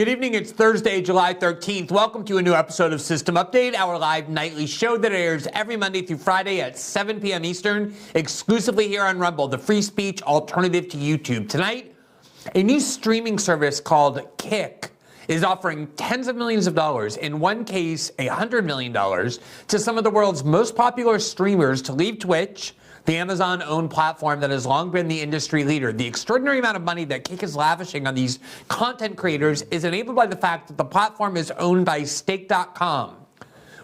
Good evening, it's Thursday, July 13th. Welcome to a new episode of System Update, our live nightly show that airs every Monday through Friday at 7 p.m. Eastern, exclusively here on Rumble, the free speech alternative to YouTube. Tonight, a new streaming service called Kick is offering tens of millions of dollars, in one case $100 million, to some of the world's most popular streamers to leave Twitch, the Amazon-owned platform that has long been the industry leader. The extraordinary amount of money that Kick is lavishing on these content creators is enabled by the fact that the platform is owned by Stake.com,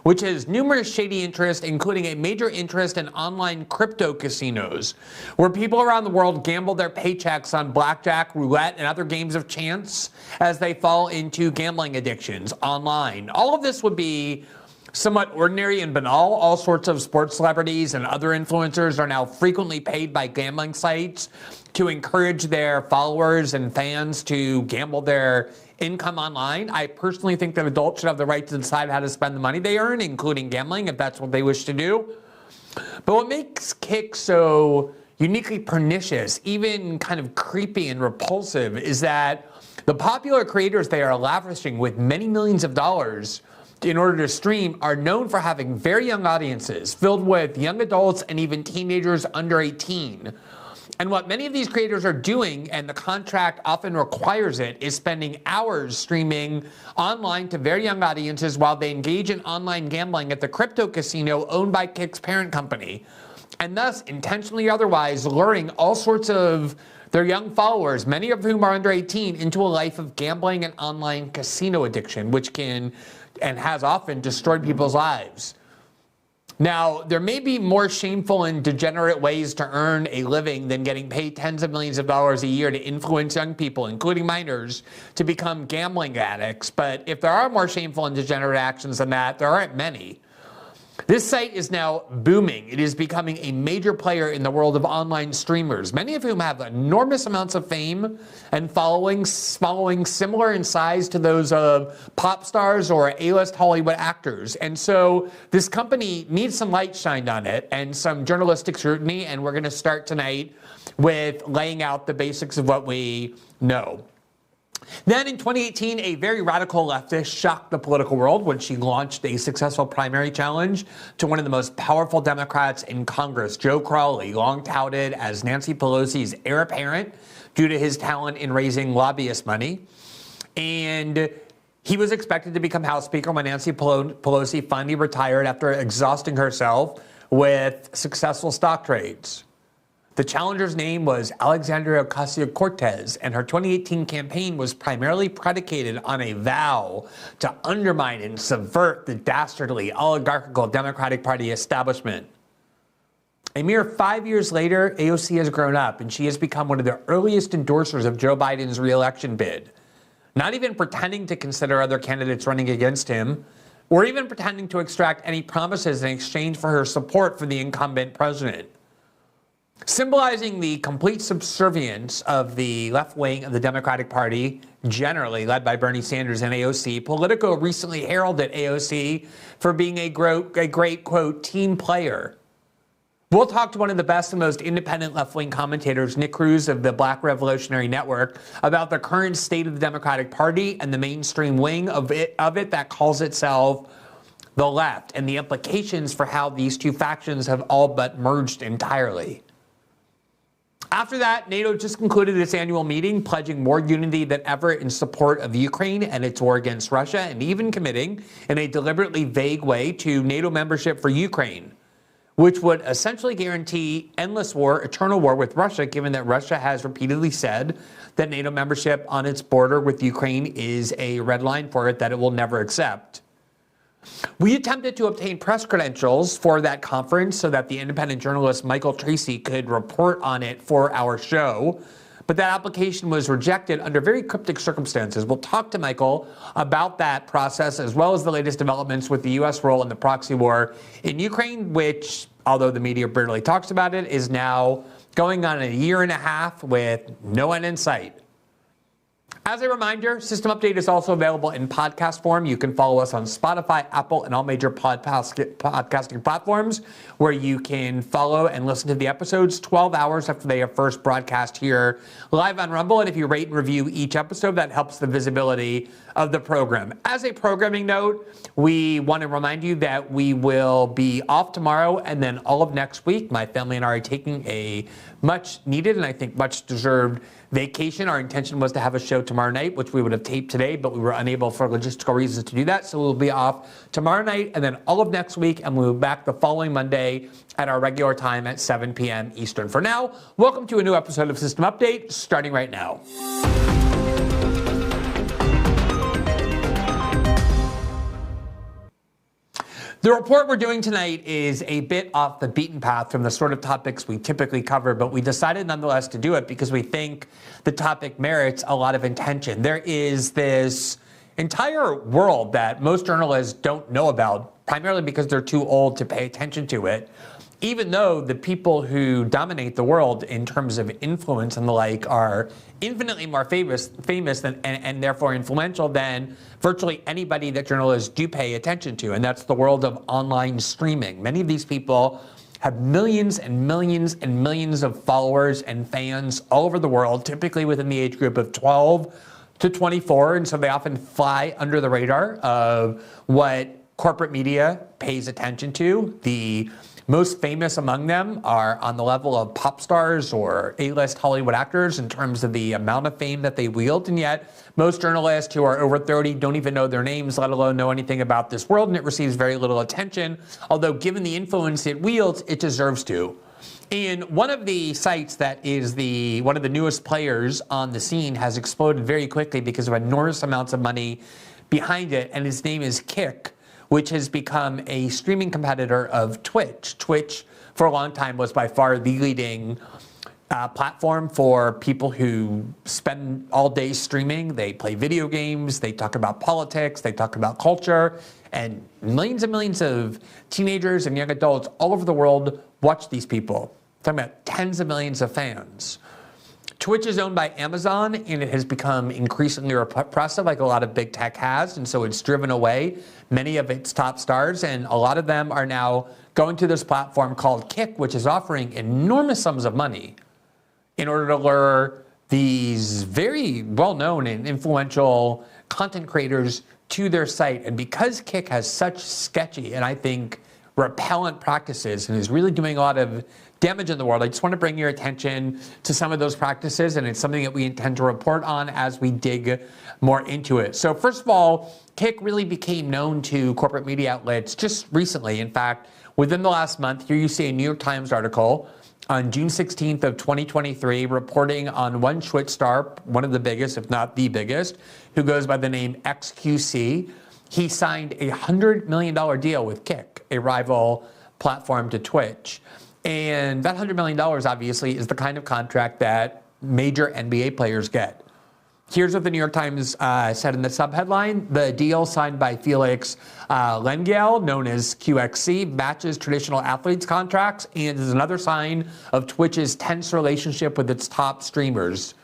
which has numerous shady interests, including a major interest in online crypto casinos, where people around the world gamble their paychecks on blackjack, roulette, and other games of chance as they fall into gambling addictions online. All of this would be somewhat ordinary and banal. All sorts of sports celebrities and other influencers are now frequently paid by gambling sites to encourage their followers and fans to gamble their income online. I personally think that adults should have the right to decide how to spend the money they earn, including gambling, if that's what they wish to do. But what makes Kick so uniquely pernicious, even kind of creepy and repulsive, is that the popular creators they are lavishing with many millions of dollars in order to stream are known for having very young audiences filled with young adults and even teenagers under 18. And what many of these creators are doing, and the contract often requires it, is spending hours streaming online to very young audiences while they engage in online gambling at the crypto casino owned by Kick's parent company, and thus intentionally or otherwise luring all sorts of their young followers, many of whom are under 18, into a life of gambling and online casino addiction, which can and has often destroyed people's lives. Now, there may be more shameful and degenerate ways to earn a living than getting paid tens of millions of dollars a year to influence young people, including minors, to become gambling addicts. But if there are more shameful and degenerate actions than that, there aren't many. This site is now booming. It is becoming a major player in the world of online streamers, many of whom have enormous amounts of fame and following similar in size to those of pop stars or A-list Hollywood actors. And so this company needs some light shined on it and some journalistic scrutiny, and we're going to start tonight with laying out the basics of what we know. Then in 2018, a very radical leftist shocked the political world when she launched a successful primary challenge to one of the most powerful Democrats in Congress, Joe Crowley, long touted as Nancy Pelosi's heir apparent due to his talent in raising lobbyist money. And he was expected to become House Speaker when Nancy Pelosi finally retired after exhausting herself with successful stock trades. The challenger's name was Alexandria Ocasio-Cortez, and her 2018 campaign was primarily predicated on a vow to undermine and subvert the dastardly oligarchical Democratic Party establishment. A mere 5 years later, AOC has grown up, and she has become one of the earliest endorsers of Joe Biden's re-election bid, not even pretending to consider other candidates running against him, or even pretending to extract any promises in exchange for her support for the incumbent president. Symbolizing the complete subservience of the left wing of the Democratic Party, generally led by Bernie Sanders and AOC, Politico recently heralded AOC for being a great, quote, team player. We'll talk to one of the best and most independent left-wing commentators, Nick Cruse of the Black Revolutionary Network, about the current state of the Democratic Party and the mainstream wing of it that calls itself the left, and the implications for how these two factions have all but merged entirely. After that, NATO just concluded its annual meeting, pledging more unity than ever in support of Ukraine and its war against Russia, and even committing, in a deliberately vague way, to NATO membership for Ukraine, which would essentially guarantee endless war, eternal war with Russia, given that Russia has repeatedly said that NATO membership on its border with Ukraine is a red line for it that it will never accept. We attempted to obtain press credentials for that conference so that the independent journalist Michael Tracey could report on it for our show, but that application was rejected under very cryptic circumstances. We'll talk to Michael about that process, as well as the latest developments with the U.S. role in the proxy war in Ukraine, which, although the media barely talks about it, is now going on a year and a half with no end in sight. As a reminder, System Update is also available in podcast form. You can follow us on Spotify, Apple, and all major podcasting platforms, where you can follow and listen to the episodes 12 hours after they are first broadcast here live on Rumble. And if you rate and review each episode, that helps the visibility of the program. As a programming note, we want to remind you that we will be off tomorrow and then all of next week. My family and I are taking a much needed and I think much deserved vacation. Our intention was to have a show tomorrow night, which we would have taped today, but we were unable for logistical reasons to do that. So we'll be off tomorrow night and then all of next week, and we'll be back the following Monday at our regular time at 7 p.m. Eastern. For now, welcome to a new episode of System Update, starting right now. The report we're doing tonight is a bit off the beaten path from the sort of topics we typically cover, but we decided nonetheless to do it because we think the topic merits a lot of attention. There is this entire world that most journalists don't know about, primarily because they're too old to pay attention to it, even though the people who dominate the world in terms of influence and the like are infinitely more famous than, and therefore influential than virtually anybody that journalists do pay attention to, and that's the world of online streaming. Many of these people have millions and millions and millions of followers and fans all over the world, typically within the age group of 12 to 24, and so they often fly under the radar of what corporate media pays attention to. The most famous among them are on the level of pop stars or A-list Hollywood actors in terms of the amount of fame that they wield, and yet most journalists who are over 30 don't even know their names, let alone know anything about this world, and it receives very little attention, although given the influence it wields, it deserves to. And one of the sites that is one of the newest players on the scene has exploded very quickly because of enormous amounts of money behind it, and his name is Kick, which has become a streaming competitor of Twitch. Twitch, for a long time, was by far the leading platform for people who spend all day streaming. They play video games, they talk about politics, they talk about culture, and millions of teenagers and young adults all over the world watch these people. I'm talking about tens of millions of fans. Twitch is owned by Amazon, and it has become increasingly repressive, like a lot of big tech has, and so it's driven away many of its top stars, and a lot of them are now going to this platform called Kick, which is offering enormous sums of money in order to lure these very well-known and influential content creators to their site. And because Kick has such sketchy and I think repellent practices and is really doing a lot of damage in the world, I just want to bring your attention to some of those practices, and it's something that we intend to report on as we dig more into it. So first of all, Kick really became known to corporate media outlets just recently. In fact, within the last month, here you see a New York Times article on June 16th of 2023 reporting on one Twitch star, one of the biggest, if not the biggest, who goes by the name XQC. He signed a $100 million deal with Kick, a rival platform to Twitch. And that $100 million, obviously, is the kind of contract that major NBA players get. Here's what the New York Times said in the subheadline. The deal signed by Felix Lengyel, known as QXC, matches traditional athletes' contracts and is another sign of Twitch's tense relationship with its top streamers.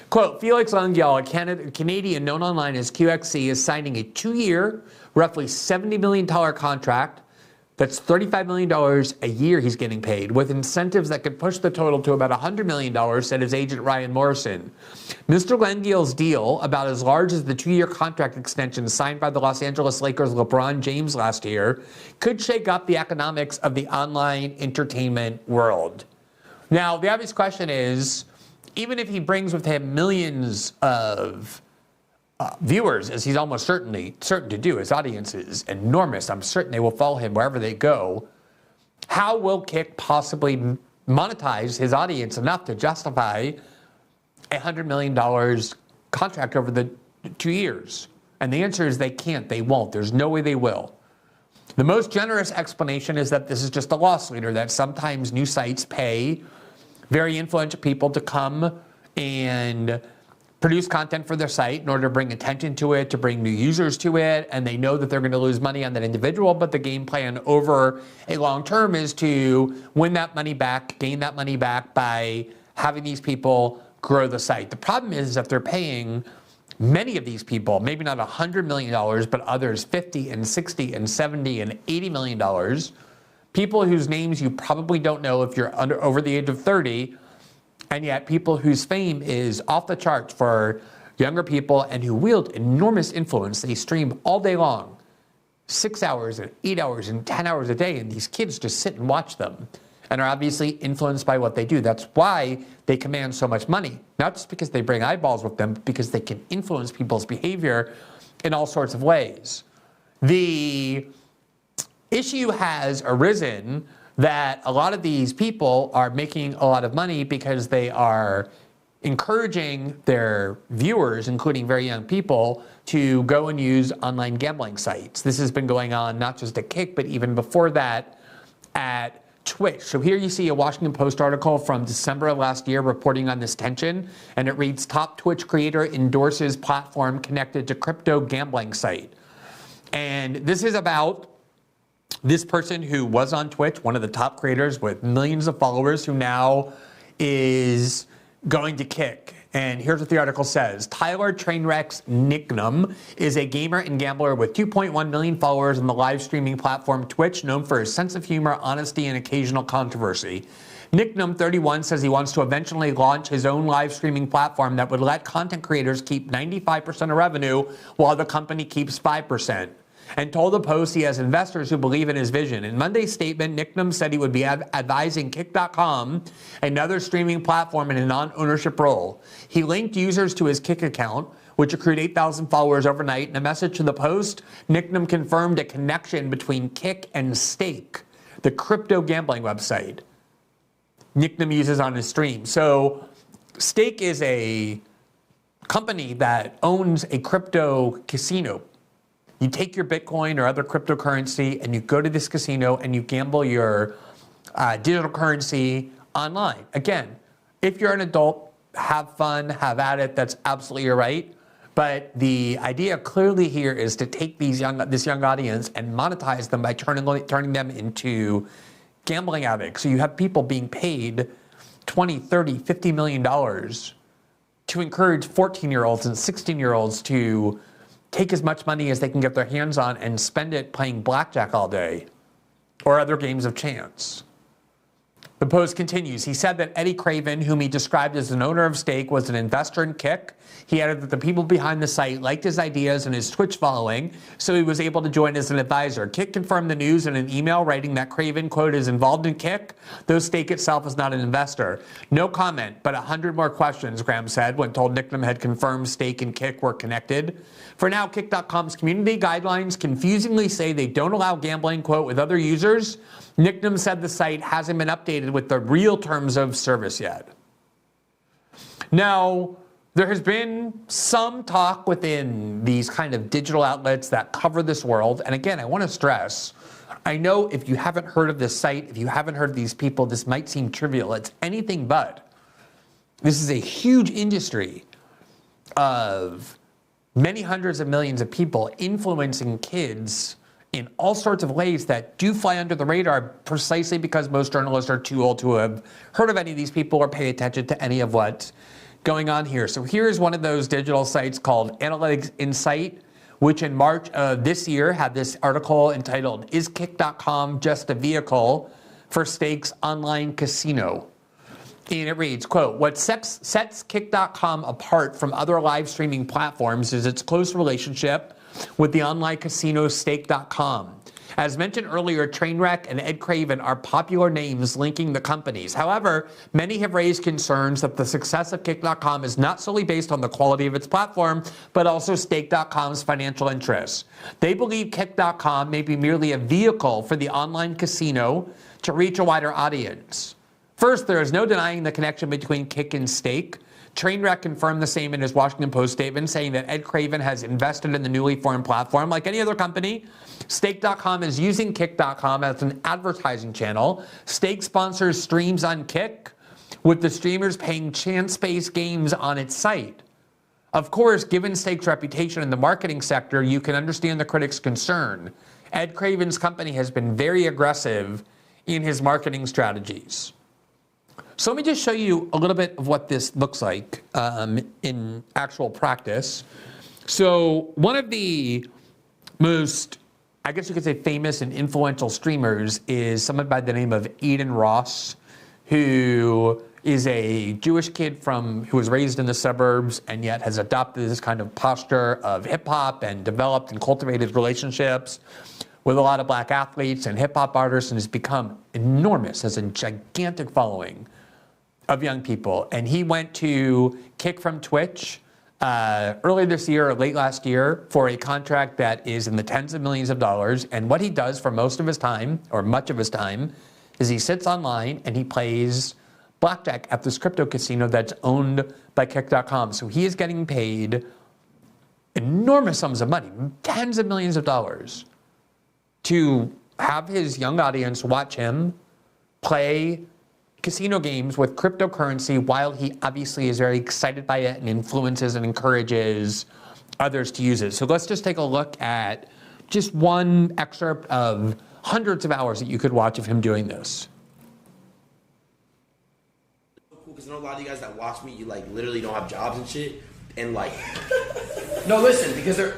Quote, Felix Lengyel, a Canadian known online as QXC, is signing a 2-year, roughly $70 million contract. That's $35 million a year he's getting paid, with incentives that could push the total to about $100 million, said his agent Ryan Morrison. Mr. Lengyel's deal, about as large as the 2-year contract extension signed by the Los Angeles Lakers' LeBron James last year, could shake up the economics of the online entertainment world. Now, the obvious question is, even if he brings with him millions of viewers, as he's almost certain to do, his audience is enormous, I'm certain they will follow him wherever they go, how will Kick possibly monetize his audience enough to justify a $100 million contract over the 2 years? And the answer is they can't, they won't, there's no way they will. The most generous explanation is that this is just a loss leader, that sometimes new sites pay very influential people to come and produce content for their site in order to bring attention to it, to bring new users to it, and they know that they're going to lose money on that individual, but the game plan over a long term is to win that money back, gain that money back by having these people grow the site. The problem is that they're paying Many of these people, maybe not $100 million, but others $50 and $60 and $70 and $80 million. People whose names you probably don't know if you're over the age of 30, and yet people whose fame is off the charts for younger people and who wield enormous influence. They stream all day long, 6 hours and 8 hours and 10 hours a day, and these kids just sit and watch them and are obviously influenced by what they do. That's why they command so much money, not just because they bring eyeballs with them, but because they can influence people's behavior in all sorts of ways. The issue has arisen that a lot of these people are making a lot of money because they are encouraging their viewers, including very young people, to go and use online gambling sites. This has been going on not just at Kick, but even before that at Twitch. So here you see a Washington Post article from December of last year reporting on this tension, and it reads, top Twitch creator endorses platform connected to crypto gambling site. And this is about this person who was on Twitch, one of the top creators with millions of followers, who now is going to Kick. And here's what the article says. Tyler Trainwreck's Nicknam is a gamer and gambler with 2.1 million followers on the live streaming platform Twitch, known for his sense of humor, honesty, and occasional controversy. Nicknam, 31, says he wants to eventually launch his own live streaming platform that would let content creators keep 95% of revenue while the company keeps 5%. And told the Post he has investors who believe in his vision. In Monday's statement, Nicknam said he would be advising Kick.com, another streaming platform, in a non-ownership role. He linked users to his Kick account, which accrued 8,000 followers overnight. In a message to the Post, Nicknam confirmed a connection between Kick and Stake, the crypto gambling website Nicknam uses on his stream. So Stake is a company that owns a crypto casino. You take your Bitcoin or other cryptocurrency and you go to this casino and you gamble your digital currency online. Again, if you're an adult, have fun, have at it. That's absolutely your right. But the idea clearly here is to take this young audience and monetize them by turning them into gambling addicts. So you have people being paid $20, $30, $50 million to encourage 14-year-olds and 16-year-olds to take as much money as they can get their hands on and spend it playing blackjack all day or other games of chance. The Post continues. He said that Eddie Craven, whom he described as an owner of Stake, was an investor in Kick. He added that the people behind the site liked his ideas and his Twitch following, so he was able to join as an advisor. Kick confirmed the news in an email, writing that Craven, quote, is involved in Kick, though Stake itself is not an investor. No comment, but 100 more questions, Graham said, when told Nicknam had confirmed Stake and Kick were connected. For now, Kick.com's community guidelines confusingly say they don't allow gambling, quote, with other users. Nicknam said the site hasn't been updated with the real terms of service yet. Now, there has been some talk within these kind of digital outlets that cover this world. And again, I want to stress, I know if you haven't heard of this site, if you haven't heard of these people, this might seem trivial. It's anything but. This is a huge industry of many hundreds of millions of people influencing kids in all sorts of ways that do fly under the radar, precisely because most journalists are too old to have heard of any of these people or pay attention to any of what's going on here. So here's one of those digital sites called Analytics Insight, which in March of this year had this article entitled, Is Kick.com Just a Vehicle for Stake's Online Casino? And it reads, quote, what sets Kick.com apart from other live streaming platforms is its close relationship with the online casino Stake.com. As mentioned earlier, Trainwreck and Ed Craven are popular names linking the companies. However, many have raised concerns that the success of Kick.com is not solely based on the quality of its platform, but also Stake.com's financial interests. They believe Kick.com may be merely a vehicle for the online casino to reach a wider audience. First, there is no denying the connection between Kick and Stake. Trainwreck confirmed the same in his Washington Post statement, saying that Ed Craven has invested in the newly formed platform. Like any other company, Stake.com is using Kick.com as an advertising channel. Stake sponsors streams on Kick, with the streamers paying chance-based games on its site. Of course, given Stake's reputation in the marketing sector, you can understand the critics' concern. Ed Craven's company has been very aggressive in his marketing strategies. So let me just show you a little bit of what this looks like in actual practice. So one of the most, I guess you could say, famous and influential streamers is someone by the name of Aiden Ross, who is a Jewish kid who was raised in the suburbs and yet has adopted this kind of posture of hip hop and developed and cultivated relationships with a lot of black athletes and hip hop artists and has become enormous, has a gigantic following of young people. And he went to kick from Twitch early this year or late last year for a contract that is in the tens of millions of dollars. And what he does for most of his time, or much of his time, is he sits online and he plays blackjack at this crypto casino that's owned by Kick.com. So he is getting paid enormous sums of money, tens of millions of dollars, to have his young audience watch him play casino games with cryptocurrency while he obviously is very excited by it and influences and encourages others to use it. So let's just take a look at just one excerpt of hundreds of hours that you could watch of him doing this. Because I know a lot of you guys that watch me, you like literally don't have jobs and shit, and like, no, listen, because they're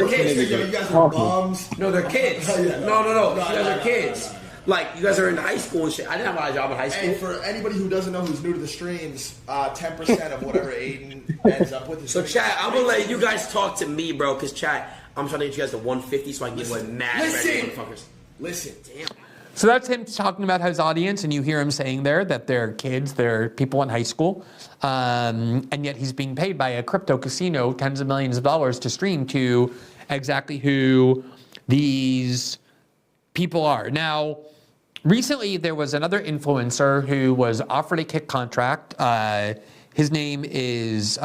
kids. You guys are bums. No, they're kids. No, you guys are kids. Like, you guys are in high school and shit. I didn't have a job in high school. And for anybody who doesn't know, who's new to the streams, 10% of whatever Aiden ends up with is. So, chat, I'm gonna let you guys talk to me, bro, because chat, I'm trying to get you guys to 150 so I can get away mad motherfuckers. Listen. Damn. So that's him talking about his audience, and you hear him saying there that they're kids, they're people in high school, and yet he's being paid by a crypto casino tens of millions of dollars to stream to exactly who these people are. Now, recently there was another influencer who was offered a Kick contract. His name is,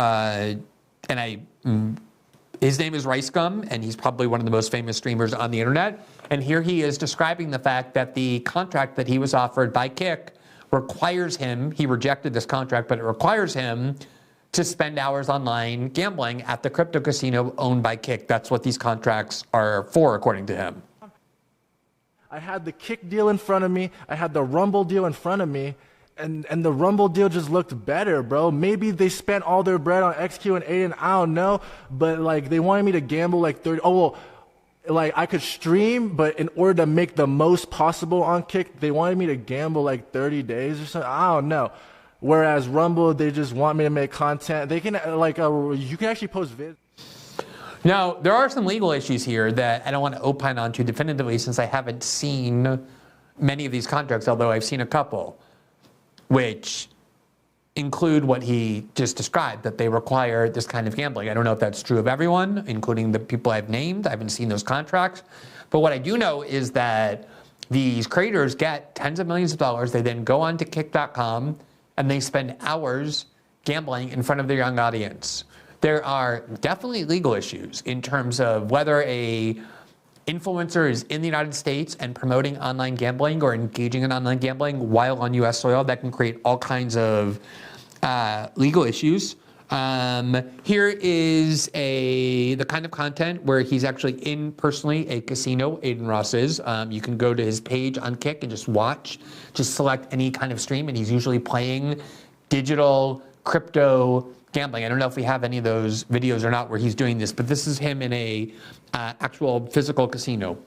his name is Rice Gum, and he's probably one of the most famous streamers on the internet. And here he is describing the fact that the contract that he was offered by Kick requires him, he rejected this contract, but it requires him to spend hours online gambling at the crypto casino owned by Kick. That's what these contracts are for, according to him. I had the Kick deal in front of me. I had the Rumble deal in front of me. And the Rumble deal just looked better, bro. Maybe they spent all their bread on XQ and Aiden, I don't know. But, like, they wanted me to gamble, like, 30... Oh, well, like, I could stream, but in order to make the most possible on Kick, they wanted me to gamble, like, 30 days or something. I don't know. Whereas Rumble, they just want me to make content. They can, like, you can actually post vids. Now, there are some legal issues here that I don't want to opine on too definitively since I haven't seen many of these contracts, although I've seen a couple, which include what he just described, that they require this kind of gambling. I don't know if that's true of everyone, including the people I've named. I haven't seen those contracts. But what I do know is that these creators get tens of millions of dollars. They then go on to Kick.com and they spend hours gambling in front of their young audience. There are definitely legal issues in terms of whether a influencer is in the United States and promoting online gambling or engaging in online gambling while on U.S. soil. That can create all kinds of legal issues. Here is the kind of content where he's actually in personally a casino, Aiden Ross is. You can go to his page on Kick and just watch, just select any kind of stream, and he's usually playing digital crypto gambling. I don't know if we have any of those videos or not where he's doing this, but this is him in a actual physical casino.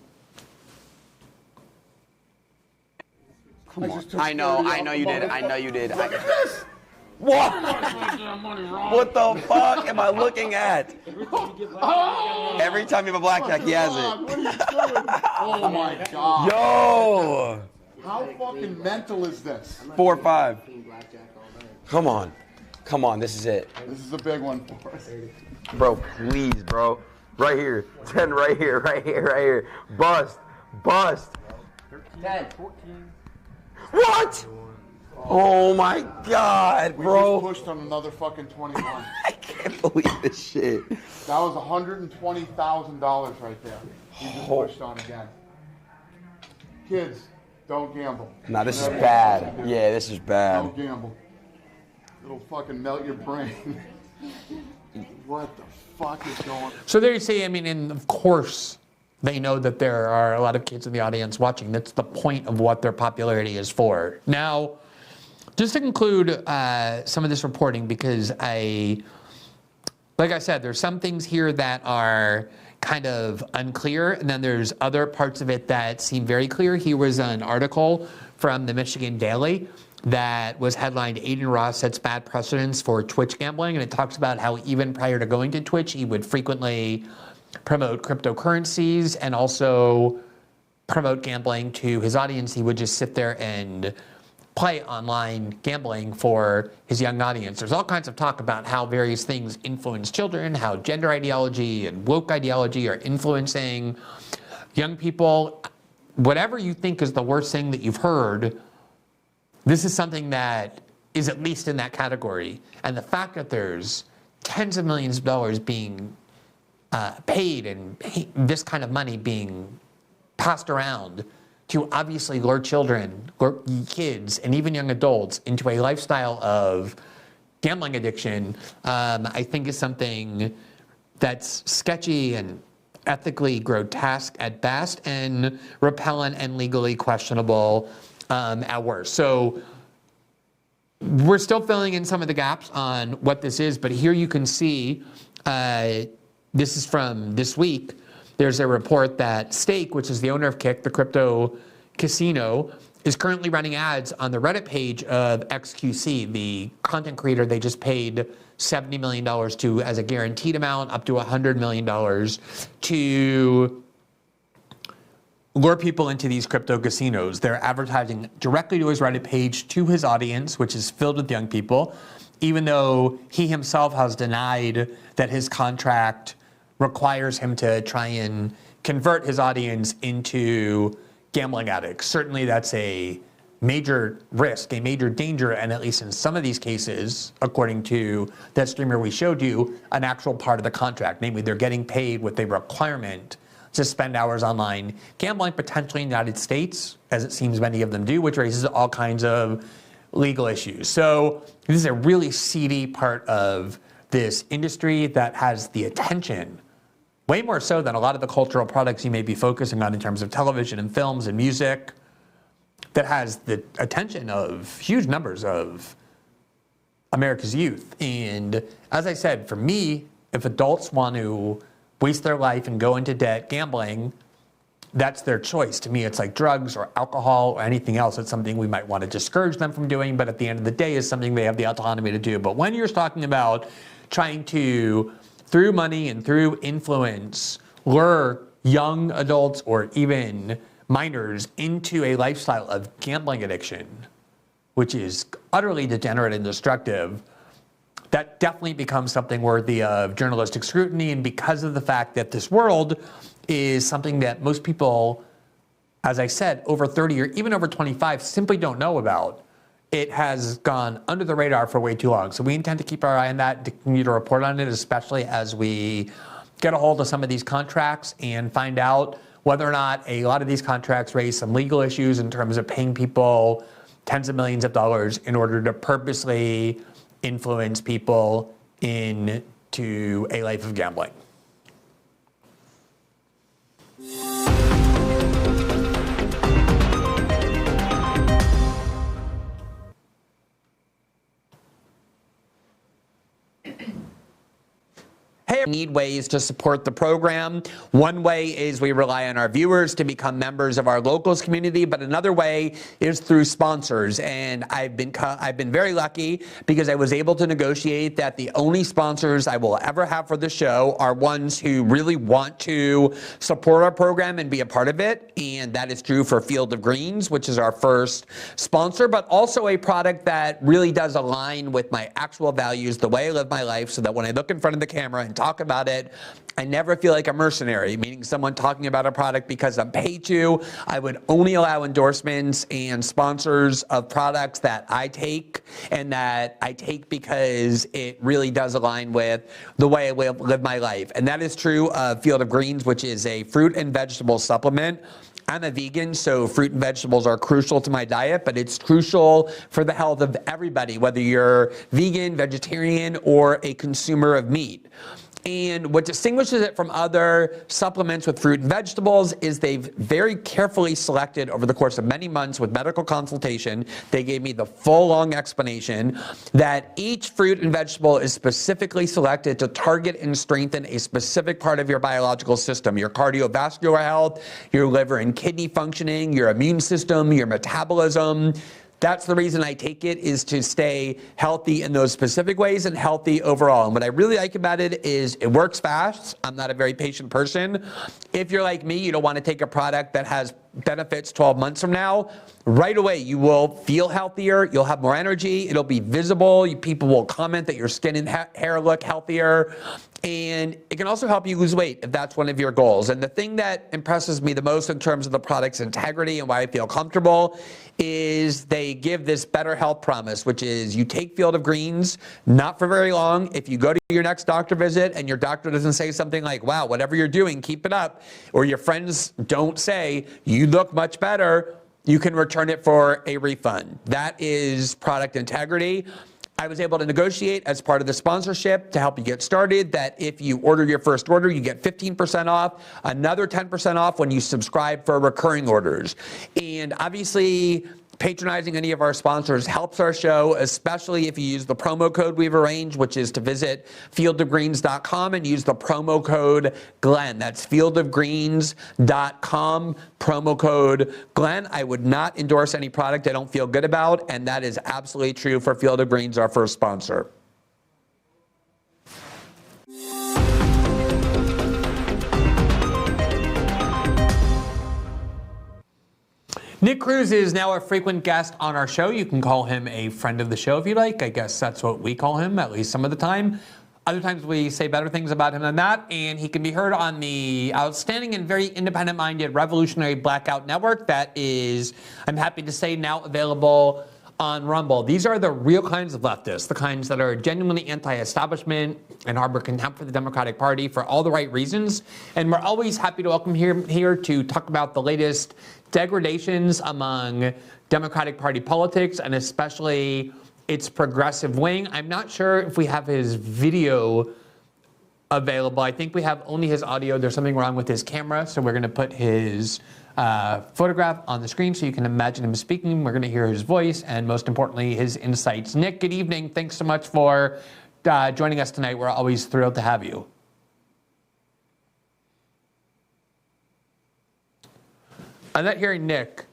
Come on. I know you did. I know you did. What? What the fuck am I looking at? Every time you have a blackjack, he has it. Oh my god. Yo! How fucking mental is this? 4 or 5. Come on. Come on, this is it. This is a big one for us. Bro, please, bro. Right here. 10 right here, right here, right here. Bust. Bust. 10. What? Oh my god, bro. We just pushed on another fucking 21. I can't believe this shit. That was $120,000 right there. We just pushed on again. Kids, don't gamble. Nah, this is bad. Yeah, this is bad. Don't gamble. It'll fucking melt your brain. What the fuck is going on? So there you see, I mean, and of course, they know that there are a lot of kids in the audience watching. That's the point of what their popularity is for. Now, just to conclude some of this reporting, because like I said, there's some things here that are kind of unclear, and then there's other parts of it that seem very clear. Here was an article from the Michigan Daily that was headlined, Aiden Ross sets bad precedents for Twitch gambling, and it talks about how even prior to going to Twitch, he would frequently promote cryptocurrencies and also promote gambling to his audience. He would just sit there and play online gambling for his young audience. There's all kinds of talk about how various things influence children, how gender ideology and woke ideology are influencing young people. Whatever you think is the worst thing that you've heard, this is something that is at least in that category. And the fact that there's tens of millions of dollars being paid and this kind of money being passed around to obviously lure children, lure kids, and even young adults into a lifestyle of gambling addiction, I think is something that's sketchy and ethically grotesque at best and repellent and legally questionable at worst. So we're still filling in some of the gaps on what this is, but here you can see, this is from this week, there's a report that Stake, which is the owner of Kick, the crypto casino, is currently running ads on the Reddit page of XQC, the content creator they just paid $70 million to as a guaranteed amount, up to $100 million to lure people into these crypto casinos. They're advertising directly to his Reddit page, to his audience, which is filled with young people, even though he himself has denied that his contract requires him to try and convert his audience into gambling addicts. Certainly that's a major risk, a major danger, and at least in some of these cases, according to that streamer we showed you, an actual part of the contract. Namely, they're getting paid with a requirement to spend hours online gambling, potentially in the United States, as it seems many of them do, which raises all kinds of legal issues. So this is a really seedy part of this industry that has the attention, way more so than a lot of the cultural products you may be focusing on in terms of television and films and music, that has the attention of huge numbers of America's youth. And as I said, for me, if adults want to waste their life and go into debt gambling, that's their choice. To me, it's like drugs or alcohol or anything else. It's something we might want to discourage them from doing, but at the end of the day, is something they have the autonomy to do. But when you're talking about trying to, through money and through influence, lure young adults or even minors into a lifestyle of gambling addiction, which is utterly degenerate and destructive, that definitely becomes something worthy of journalistic scrutiny. And because of the fact that this world is something that most people, as I said, over 30 or even over 25 simply don't know about, it has gone under the radar for way too long. So we intend to keep our eye on that, to continue to report on it, especially as we get a hold of some of these contracts and find out whether or not a lot of these contracts raise some legal issues in terms of paying people tens of millions of dollars in order to purposely influence people into a life of gambling. Hey, need ways to support the program. One way is we rely on our viewers to become members of our locals community, but another way is through sponsors. And I've been very lucky because I was able to negotiate that the only sponsors I will ever have for the show are ones who really want to support our program and be a part of it. And that is true for Field of Greens, which is our first sponsor, but also a product that really does align with my actual values, the way I live my life, so that when I look in front of the camera and talk about it, I never feel like a mercenary, meaning someone talking about a product because I'm paid to. I would only allow endorsements and sponsors of products that I take, and that I take because it really does align with the way I live my life. And that is true of Field of Greens, which is a fruit and vegetable supplement. I'm a vegan, so fruit and vegetables are crucial to my diet, but it's crucial for the health of everybody, whether you're vegan, vegetarian, or a consumer of meat. And what distinguishes it from other supplements with fruit and vegetables is they've very carefully selected over the course of many months with medical consultation. They gave me the full long explanation that each fruit and vegetable is specifically selected to target and strengthen a specific part of your biological system, your cardiovascular health, your liver and kidney functioning, your immune system, your metabolism. That's the reason I take it, is to stay healthy in those specific ways and healthy overall. And what I really like about it is it works fast. I'm not a very patient person. If you're like me, you don't want to take a product that has benefits 12 months from now. Right away, you will feel healthier. You'll have more energy. It'll be visible. People will comment that your skin and hair look healthier. And it can also help you lose weight if that's one of your goals. And the thing that impresses me the most in terms of the product's integrity and why I feel comfortable is they give this better health promise, which is you take Field of Greens, not for very long. If you go to your next doctor visit and your doctor doesn't say something like, wow, whatever you're doing, keep it up, or your friends don't say, you look much better, you can return it for a refund. That is product integrity. I was able to negotiate as part of the sponsorship to help you get started that if you order your first order, you get 15% off, another 10% off when you subscribe for recurring orders. And obviously, patronizing any of our sponsors helps our show, especially if you use the promo code we've arranged, which is to visit fieldofgreens.com and use the promo code Glenn. That's fieldofgreens.com, promo code Glenn. I would not endorse any product I don't feel good about, and that is absolutely true for Field of Greens, our first sponsor. Nick Cruse is now a frequent guest on our show. You can call him a friend of the show if you like. I guess that's what we call him, at least some of the time. Other times we say better things about him than that, and he can be heard on the outstanding and very independent-minded Revolutionary Blackout Network that is, I'm happy to say, now available on Rumble. These are the real kinds of leftists, the kinds that are genuinely anti-establishment and harbor contempt for the Democratic Party for all the right reasons. And we're always happy to welcome him here to talk about the latest degradations among Democratic Party politics and especially its progressive wing. I'm not sure if we have his video available. I think we have only his audio. There's something wrong with his camera, so we're going to put his photograph on the screen so you can imagine him speaking. We're going to hear his voice and, most importantly, his insights. Nick, good evening. Thanks so much for joining us tonight. We're always thrilled to have you. I'm not hearing Nick.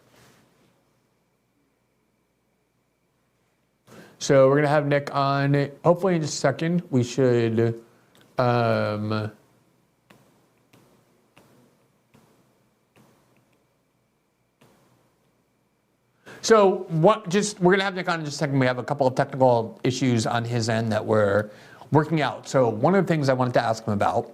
So we're going to have Nick on, hopefully in just a second. We should... So we're going to have Nick on in just a second. We have a couple of technical issues on his end that we're working out. So one of the things I wanted to ask him about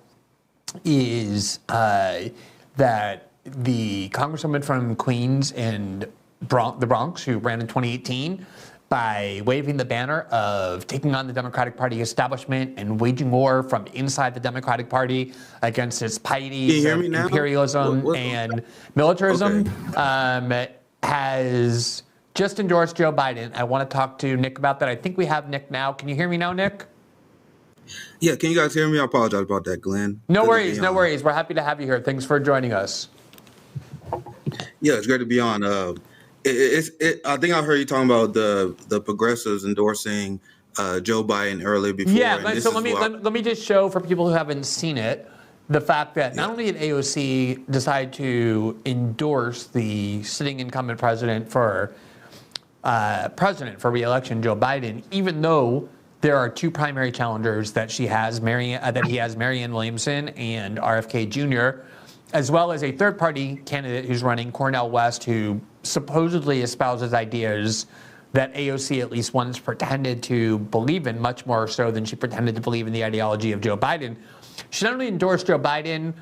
is that the congresswoman from Queens and the Bronx who ran in 2018 by waving the banner of taking on the Democratic Party establishment and waging war from inside the Democratic Party against its piety, imperialism, and militarism, has just endorsed Joe Biden. I want to talk to Nick about that. I think we have Nick now. Can you hear me now, Nick? Yeah, can you guys hear me? I apologize about that, Glenn. No worries, no worries. We're happy to have you here. Thanks for joining us. Yeah, it's great to be on. I think I heard you talking about the progressives endorsing Joe Biden earlier before. Yeah, so let me just show for people who haven't seen it the fact that not only did AOC decide to endorse the sitting incumbent president for re-election, Joe Biden, even though there are two primary challengers that he has, Marianne Williamson and RFK Jr., as well as a third-party candidate who's running, Cornel West, who supposedly espouses ideas that AOC at least once pretended to believe in, much more so than she pretended to believe in the ideology of Joe Biden. She not only endorsed Joe Biden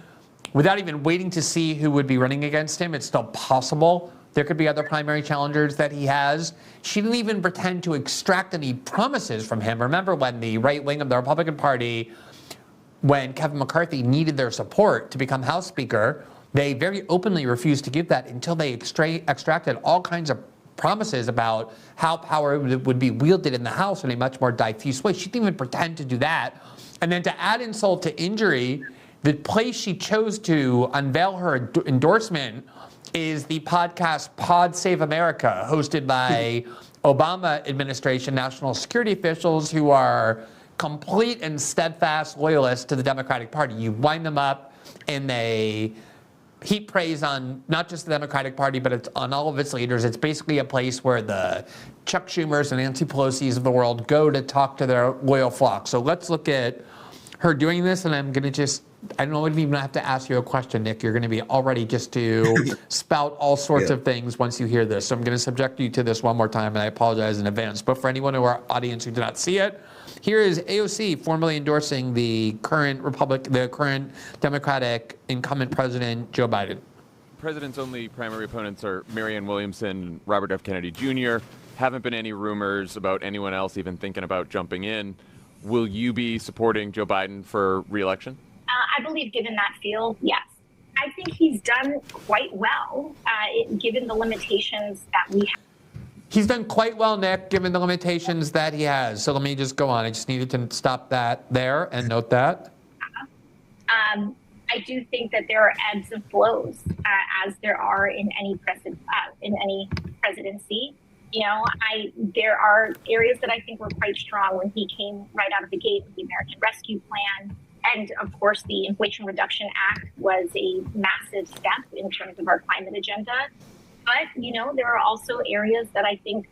without even waiting to see who would be running against him. It's still possible there could be other primary challengers that he has. She didn't even pretend to extract any promises from him. Remember when the right wing of the Republican Party, when Kevin McCarthy needed their support to become House Speaker, they very openly refused to give that until they extracted all kinds of promises about how power would be wielded in the House in a much more diffuse way. She didn't even pretend to do that. And then to add insult to injury, the place she chose to unveil her endorsement is the podcast Pod Save America, hosted by Obama administration national security officials who are complete and steadfast loyalists to the Democratic Party. You wind them up and they heap praise on not just the Democratic Party, but it's on all of its leaders. It's basically a place where the Chuck Schumers and Nancy Pelosi's of the world go to talk to their loyal flock. So let's look at her doing this, and I'm going to just, I don't even have to ask you a question, Nick. You're going to be all ready just to spout all sorts of things once you hear this. So I'm going to subject you to this one more time, and I apologize in advance. But for anyone in our audience who did not see it, here is AOC formally endorsing the current Democratic incumbent president, Joe Biden. The president's only primary opponents are Marianne Williamson, Robert F. Kennedy Jr. Haven't been any rumors about anyone else even thinking about jumping in. Will you be supporting Joe Biden for re-election? I believe given that field, yes. I think he's done quite well, given the limitations that we have. He's done quite well, Nick, given the limitations that he has. So let me just go on. I just needed to stop that there and note that. I do think that there are ebbs and flows, as there are in any presidency. You know, there are areas that I think were quite strong when he came right out of the gate with the American Rescue Plan. And of course, the Inflation Reduction Act was a massive step in terms of our climate agenda. But, you know, there are also areas that I think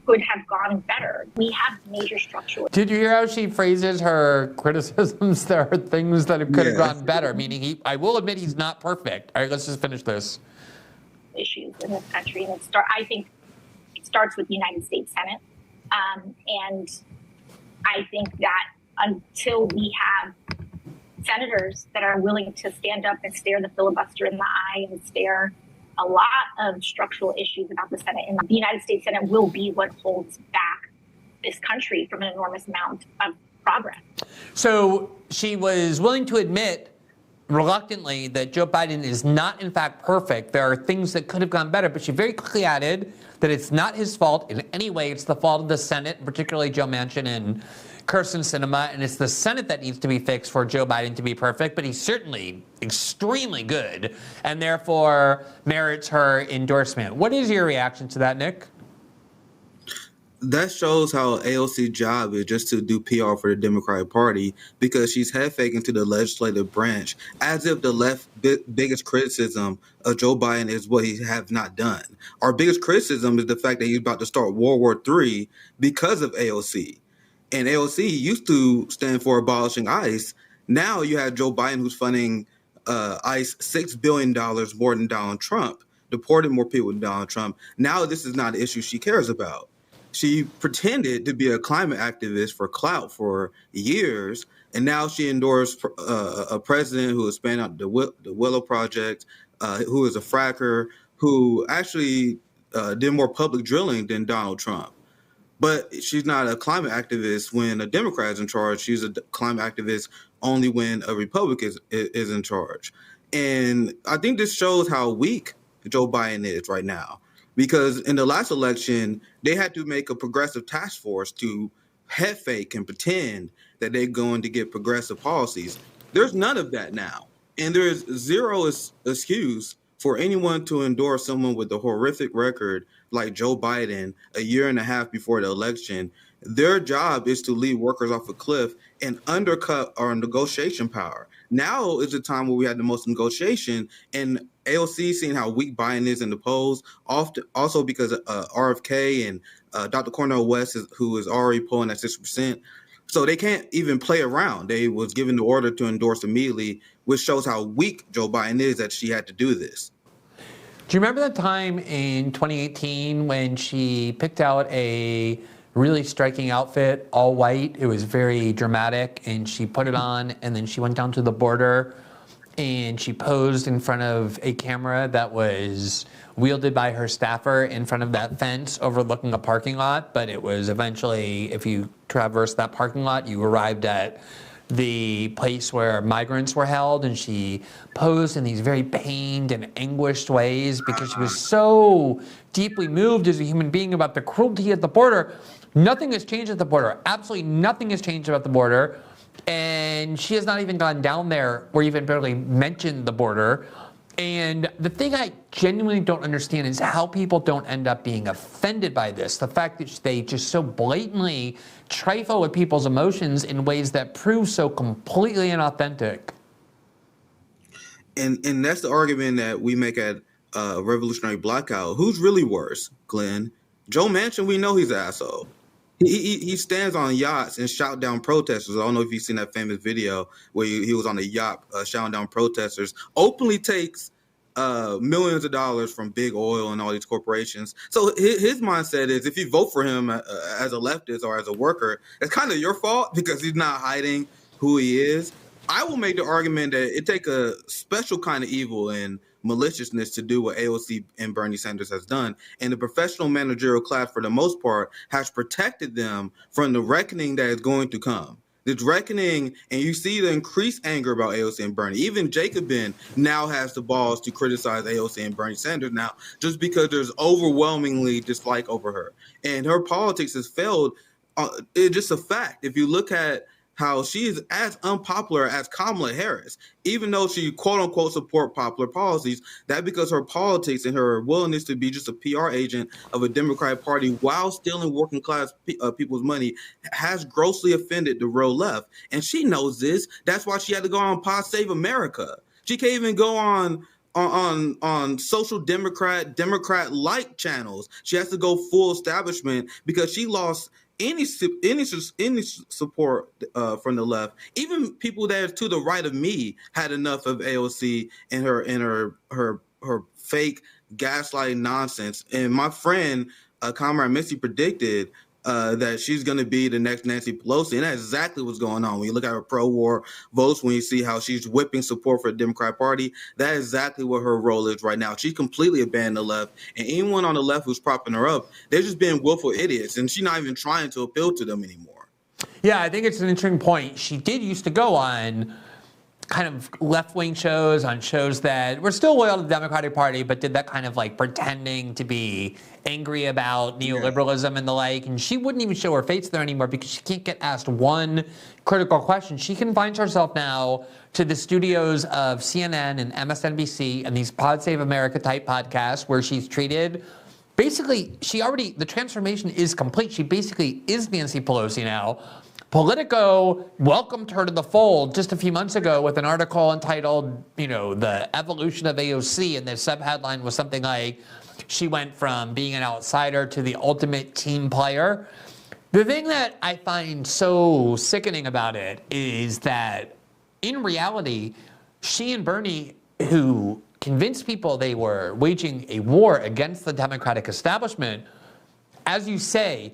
could have gone better. We have major structural. Did you hear how she phrases her criticisms? There are things that could have gone better, meaning I will admit he's not perfect. All right, let's just finish this. Issues in this country. And I think it starts with the United States Senate. And I think that until we have senators that are willing to stand up and stare the filibuster in the eye and stare a lot of structural issues about the Senate, and the United States Senate will be what holds back this country from an enormous amount of progress. So she was willing to admit reluctantly that Joe Biden is not in fact perfect. There are things that could have gone better, but she very quickly added that it's not his fault in any way. It's the fault of the Senate, particularly Joe Manchin and Kyrsten Sinema, and it's the Senate that needs to be fixed for Joe Biden to be perfect, but he's certainly extremely good and therefore merits her endorsement. What is your reaction to that, Nick? That shows how AOC's job is just to do PR for the Democratic Party, because she's head faking to the legislative branch as if the left biggest criticism of Joe Biden is what he have not done. Our biggest criticism is the fact that he's about to start World War III because of AOC. And AOC used to stand for abolishing ICE. Now you have Joe Biden, who's funding ICE $6 billion more than Donald Trump, deported more people than Donald Trump. Now this is not an issue she cares about. She pretended to be a climate activist for clout for years, and now she endorsed a president who is spanning out the Willow Project, who is a fracker, who actually did more public drilling than Donald Trump. But she's not a climate activist when a Democrat is in charge. She's a climate activist only when a Republican is in charge. And I think this shows how weak Joe Biden is right now. Because in the last election, they had to make a progressive task force to head fake and pretend that they're going to get progressive policies. There's none of that now. And there's zero excuse for anyone to endorse someone with a horrific record like Joe Biden a year and a half before the election. Their job is to lead workers off a cliff and undercut our negotiation power. Now is the time where we had the most negotiation, and AOC seeing how weak Biden is in the polls, also because RFK and Dr. Cornel West, who is already polling at 6%. So they can't even play around. They was given the order to endorse immediately, which shows how weak Joe Biden is that she had to do this. Do you remember the time in 2018 when she picked out a really striking outfit, all white? It was very dramatic, and she put it on, and then she went down to the border, and she posed in front of a camera that was wielded by her staffer in front of that fence overlooking a parking lot. But it was eventually, if you traversed that parking lot, you arrived at the place where migrants were held, and she posed in these very pained and anguished ways because she was so deeply moved as a human being about the cruelty at the border. Nothing has changed at the border. Absolutely nothing has changed about the border. And she has not even gone down there or even barely mentioned the border. And the thing I genuinely don't understand is how people don't end up being offended by this. The fact that they just so blatantly trifle with people's emotions in ways that prove so completely inauthentic. And that's the argument that we make at Revolutionary Blackout. Who's really worse, Glenn? Joe Manchin, we know he's an asshole. He stands on yachts and shout down protesters. I don't know if you've seen that famous video where he was on a yacht shouting down protesters, openly takes millions of dollars from big oil and all these corporations. So his mindset is if you vote for him as a leftist or as a worker, it's kind of your fault because he's not hiding who he is. I will make the argument that it takes a special kind of evil and maliciousness to do what AOC and Bernie Sanders has done. And the professional managerial class, for the most part, has protected them from the reckoning that is going to come. This reckoning, and you see the increased anger about AOC and Bernie. Even Jacobin now has the balls to criticize AOC and Bernie Sanders now, just because there's overwhelmingly dislike over her. And her politics has failed. It's just a fact. If you look at how she is as unpopular as Kamala Harris, even though she quote unquote support popular policies, that because her politics and her willingness to be just a PR agent of a Democratic Party while stealing working class people's money has grossly offended the real left. And she knows this. That's why she had to go on Pod Save America. She can't even go on social Democrat-like channels. She has to go full establishment because she lost any support from the left. Even people that are to the right of me had enough of AOC and her fake gaslighting nonsense. And my friend, Comrade Missy, predicted that she's going to be the next Nancy Pelosi, and that's exactly what's going on. When you look at her pro-war votes, when you see how she's whipping support for the Democratic Party, that is exactly what her role is right now. She completely abandoned the left, and anyone on the left who's propping her up, they're just being willful idiots, and she's not even trying to appeal to them anymore. Yeah, I think it's an interesting point. She did used to go on kind of left-wing shows, on shows that were still loyal to the Democratic Party, but did that kind of like pretending to be angry about neoliberalism and the like. And she wouldn't even show her face there anymore because she can't get asked one critical question. She confines herself now to the studios of CNN and MSNBC and these Pod Save America type podcasts where she's treated basically, the transformation is complete. She basically is Nancy Pelosi now. Politico welcomed her to the fold just a few months ago with an article entitled, The Evolution of AOC, and the subheadline was something like, she went from being an outsider to the ultimate team player. The thing that I find so sickening about it is that, in reality, she and Bernie, who convinced people they were waging a war against the Democratic establishment, as you say,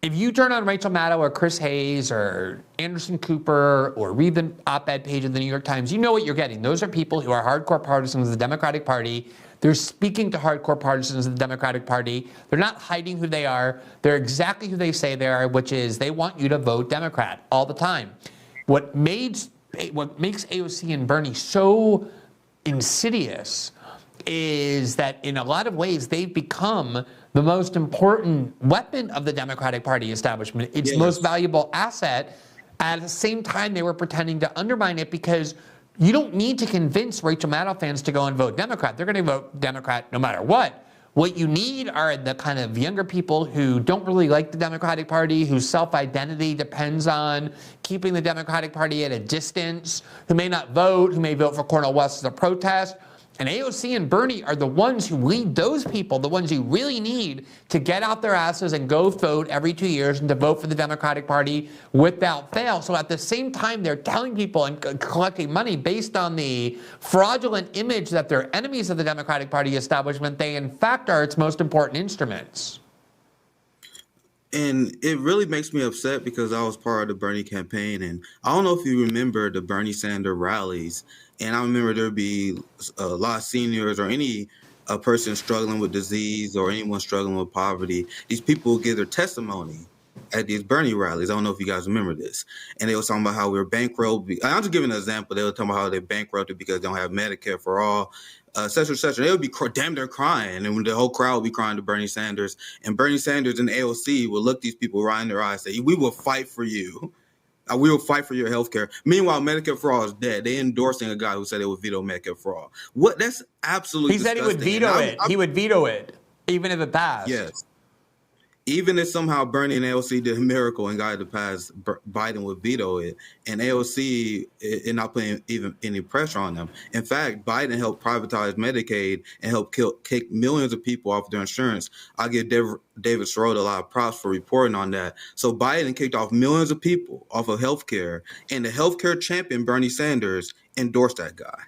if you turn on Rachel Maddow or Chris Hayes or Anderson Cooper or read the op-ed page of the New York Times, you know what you're getting. Those are people who are hardcore partisans of the Democratic Party. They're speaking to hardcore partisans of the Democratic Party. They're not hiding who they are. They're exactly who they say they are, which is they want you to vote Democrat all the time. What makes AOC and Bernie so insidious is that in a lot of ways they've become the most important weapon of the Democratic Party establishment. Its most valuable asset. At the same time, they were pretending to undermine it because you don't need to convince Rachel Maddow fans to go and vote Democrat. They're going to vote Democrat no matter what. What you need are the kind of younger people who don't really like the Democratic Party, whose self-identity depends on keeping the Democratic Party at a distance, who may not vote, who may vote for Cornel West as a protest. And AOC and Bernie are the ones who lead those people, the ones you really need to get out their asses and go vote every 2 years and to vote for the Democratic Party without fail. So at the same time, they're telling people and collecting money based on the fraudulent image that they're enemies of the Democratic Party establishment. They, in fact, are its most important instruments. And it really makes me upset because I was part of the Bernie campaign. And I don't know if you remember the Bernie Sanders rallies. And I remember there'd be a lot of seniors or any person struggling with disease or anyone struggling with poverty. These people would give their testimony at these Bernie rallies. I don't know if you guys remember this. And they were talking about how we were bankrupt. I'm just giving an example. They were talking about how they're bankrupted because they don't have Medicare for all, et cetera, et cetera. They would be damn near crying. And the whole crowd would be crying to Bernie Sanders. And Bernie Sanders and AOC would look these people right in their eyes and say, we will fight for you. We will fight for your health care. Meanwhile, Medicare for all is dead. They endorsing a guy who said they would veto Medicare for all. What? That's absolutely He said he would disgusting. veto it. He would veto it, even if it passed. Yes. Even if somehow Bernie and AOC did a miracle and got it to pass, Biden would veto it. And AOC is not putting even any pressure on them. In fact, Biden helped privatize Medicaid and helped kick millions of people off their insurance. I give David Sirota a lot of props for reporting on that. So Biden kicked off millions of people off of health care, and the healthcare champion, Bernie Sanders, endorsed that guy.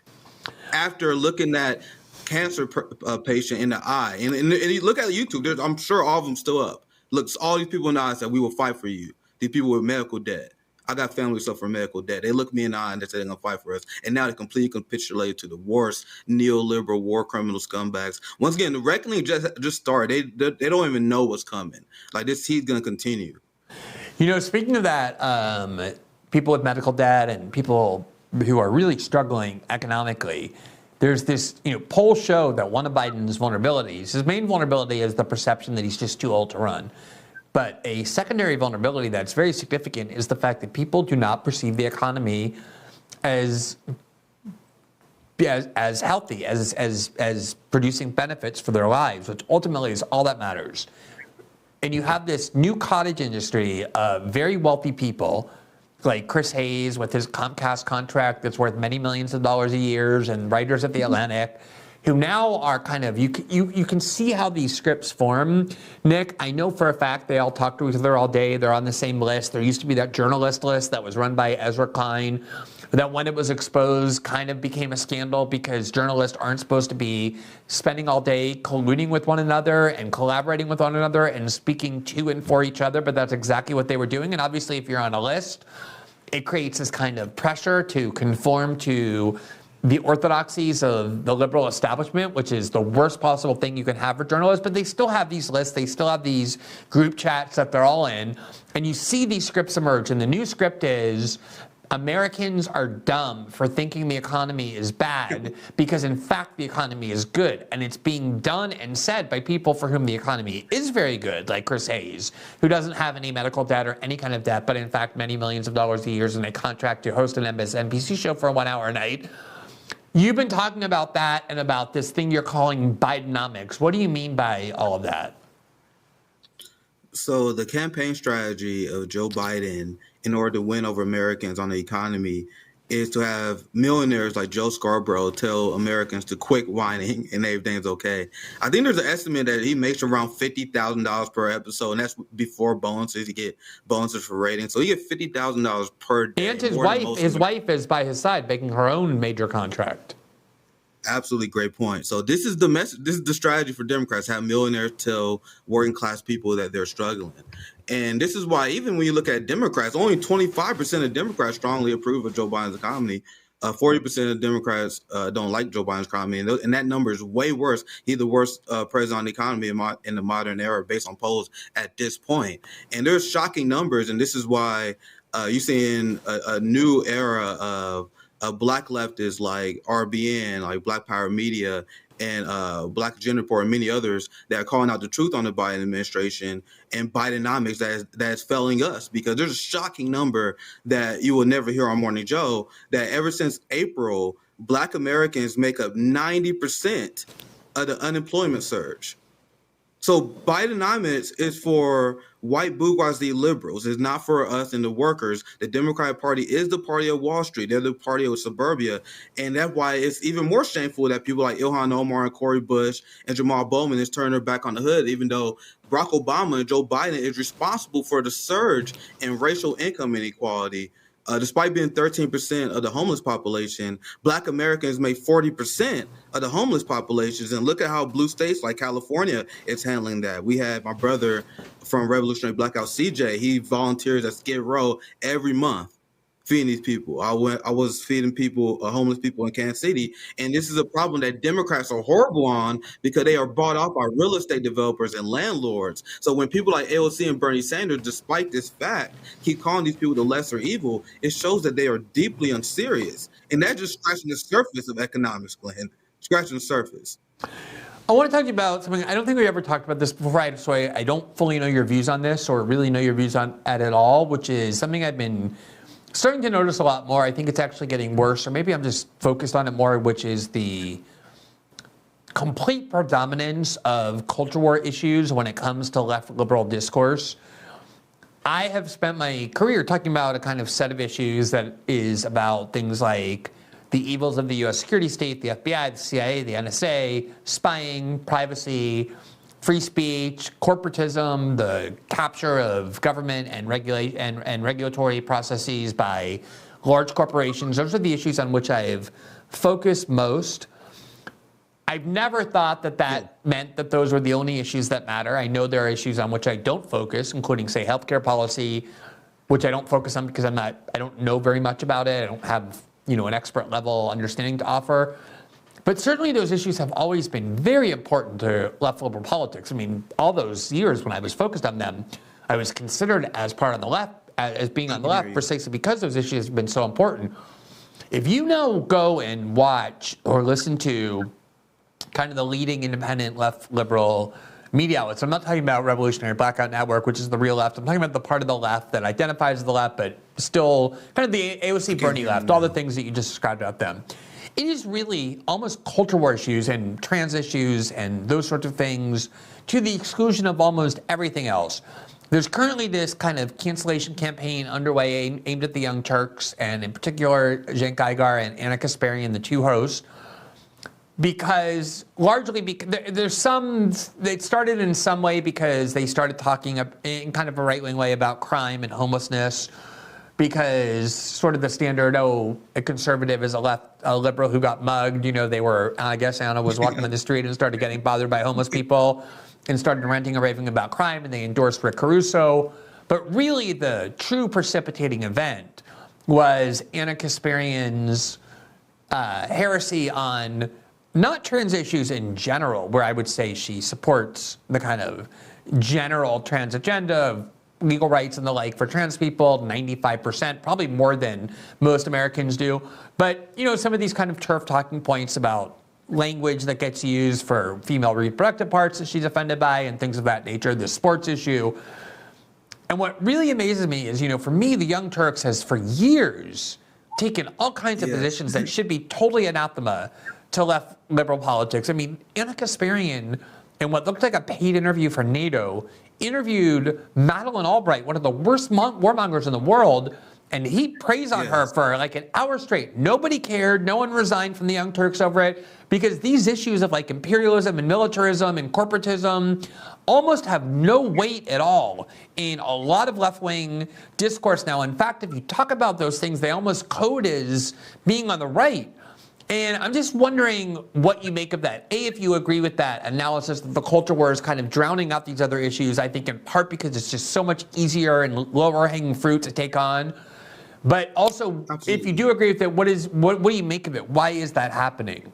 After looking at cancer patient in the eye, and you look at YouTube, I'm sure all of them still up. Looks all these people in the eye and said, we will fight for you. These people with medical debt. I got family who suffer from medical debt. They look me in the eye and they say they're going to fight for us. And now they completely capitulated to the worst neoliberal war criminal scumbags. Once again, the reckoning just started. They don't even know what's coming. Like, this heat's going to continue. You know, speaking of that, people with medical debt and people who are really struggling economically, there's this, polls show that one of Biden's vulnerabilities, his main vulnerability is the perception that he's just too old to run. But a secondary vulnerability that's very significant is the fact that people do not perceive the economy as healthy, as producing benefits for their lives, which ultimately is all that matters. And you have this new cottage industry of very wealthy people, like Chris Hayes with his Comcast contract that's worth many millions of dollars a year, and writers at The Atlantic, who now are kind of, you can see how these scripts form. Nick, I know for a fact they all talk to each other all day. They're on the same list. There used to be that journalist list that was run by Ezra Klein, that when it was exposed kind of became a scandal because journalists aren't supposed to be spending all day colluding with one another and collaborating with one another and speaking to and for each other, but that's exactly what they were doing. And obviously if you're on a list, it creates this kind of pressure to conform to the orthodoxies of the liberal establishment, which is the worst possible thing you can have for journalists. But they still have these lists. They still have these group chats that they're all in. And you see these scripts emerge. And the new script is Americans are dumb for thinking the economy is bad because, in fact, the economy is good. And it's being done and said by people for whom the economy is very good, like Chris Hayes, who doesn't have any medical debt or any kind of debt, but, in fact, many millions of dollars a year in a contract to host an MSNBC show for 1 hour a night. You've been talking about that and about this thing you're calling Bidenomics. What do you mean by all of that? So the campaign strategy of Joe Biden in order to win over Americans on the economy is to have millionaires like Joe Scarborough tell Americans to quit whining and everything's okay. I think there's an estimate that he makes around $50,000 per episode, and that's before bonuses. He get bonuses for ratings. So he gets $50,000 per day. And his wife is by his side making her own major contract. Absolutely great point. So this is the message. This is the strategy for Democrats: have millionaires tell working class people that they're struggling. And this is why even when you look at Democrats, only 25% of Democrats strongly approve of Joe Biden's economy. 40% of Democrats don't like Joe Biden's economy, and that number is way worse. He's the worst president on the economy in the modern era, based on polls at this point. And there's shocking numbers, and this is why you're seeing a new era of black leftists like RBN, like Black Power Media, and Black Agenda Report, and many others that are calling out the truth on the Biden administration and Bidenomics that is failing us, because there's a shocking number that you will never hear on Morning Joe that ever since April, Black Americans make up 90% of the unemployment surge. So Bidenomics is for white bourgeoisie liberals. It's not for us and the workers. The Democratic Party is the party of Wall Street. They're the party of suburbia. And that's why it's even more shameful that people like Ilhan Omar and Cory Bush and Jamal Bowman is turning their back on the hood, even though Barack Obama and Joe Biden is responsible for the surge in racial income inequality. Despite being 13% of the homeless population, Black Americans make 40% of the homeless populations. And look at how blue states like California is handling that. We have my brother from Revolutionary Blackout, CJ. He volunteers at Skid Row every month feeding these people. I was feeding people, homeless people in Kansas City. And this is a problem that Democrats are horrible on because they are bought off by real estate developers and landlords. So when people like AOC and Bernie Sanders, despite this fact, keep calling these people the lesser evil, it shows that they are deeply unserious. And that's just scratching the surface of economics, Glenn. Scratching the surface. I want to talk to you about something. I don't think we ever talked about this before, so I don't fully know your views on this or really know your views on it at all, which is something I've been starting to notice a lot more. I think it's actually getting worse, or maybe I'm just focused on it more, which is the complete predominance of culture war issues when it comes to left liberal discourse. I have spent my career talking about a kind of set of issues that is about things like the evils of the U.S. security state, the FBI, the CIA, the NSA, spying, privacy, free speech, corporatism, the capture of government and regulatory processes by large corporations. Those are the issues on which I've focused most. I've never thought that meant that those were the only issues that matter. I know there are issues on which I don't focus, including, say, healthcare policy, which I don't focus on because I don't know very much about it. I don't have, an expert level understanding to offer. But certainly those issues have always been very important to left liberal politics. I mean, all those years when I was focused on them, I was considered as part of the left, as being on the left, precisely because those issues have been so important. If you now go and watch or listen to kind of the leading independent left liberal media outlets. I'm not talking about Revolutionary Blackout Network, which is the real left. I'm talking about the part of the left that identifies as the left, but still kind of the AOC Bernie left, all the things that you just described about them. It is really almost culture war issues and trans issues and those sorts of things to the exclusion of almost everything else. There's currently this kind of cancellation campaign underway aimed at the Young Turks, and in particular, Cenk Uygur and Anna Kasparian, the two hosts, because there's some, it started in some way because they started talking in kind of a right-wing way about crime and homelessness, because sort of the standard, a conservative is a liberal who got mugged. They were, I guess Anna was walking on the street and started getting bothered by homeless people and started ranting and raving about crime, and they endorsed Rick Caruso. But really the true precipitating event was Anna Kasparian's heresy on not trans issues in general, where I would say she supports the kind of general trans agenda of legal rights and the like for trans people, 95%, probably more than most Americans do. But, some of these kind of turf talking points about language that gets used for female reproductive parts that she's offended by and things of that nature, the sports issue. And what really amazes me is, for me, the Young Turks has for years taken all kinds of positions that should be totally anathema to left liberal politics. I mean, Anna Kasparian, in what looked like a paid interview for NATO, interviewed Madeleine Albright, one of the worst warmongers in the world, and he praised on her for like an hour straight. Nobody cared. No one resigned from the Young Turks over it, because these issues of like imperialism and militarism and corporatism almost have no weight at all in a lot of left-wing discourse now. In fact, if you talk about those things, they almost code as being on the right. And I'm just wondering what you make of that. A, if you agree with that analysis that the culture war is kind of drowning out these other issues, I think in part because it's just so much easier and lower hanging fruit to take on. But also, Absolutely. If you do agree with it, what do you make of it? Why is that happening?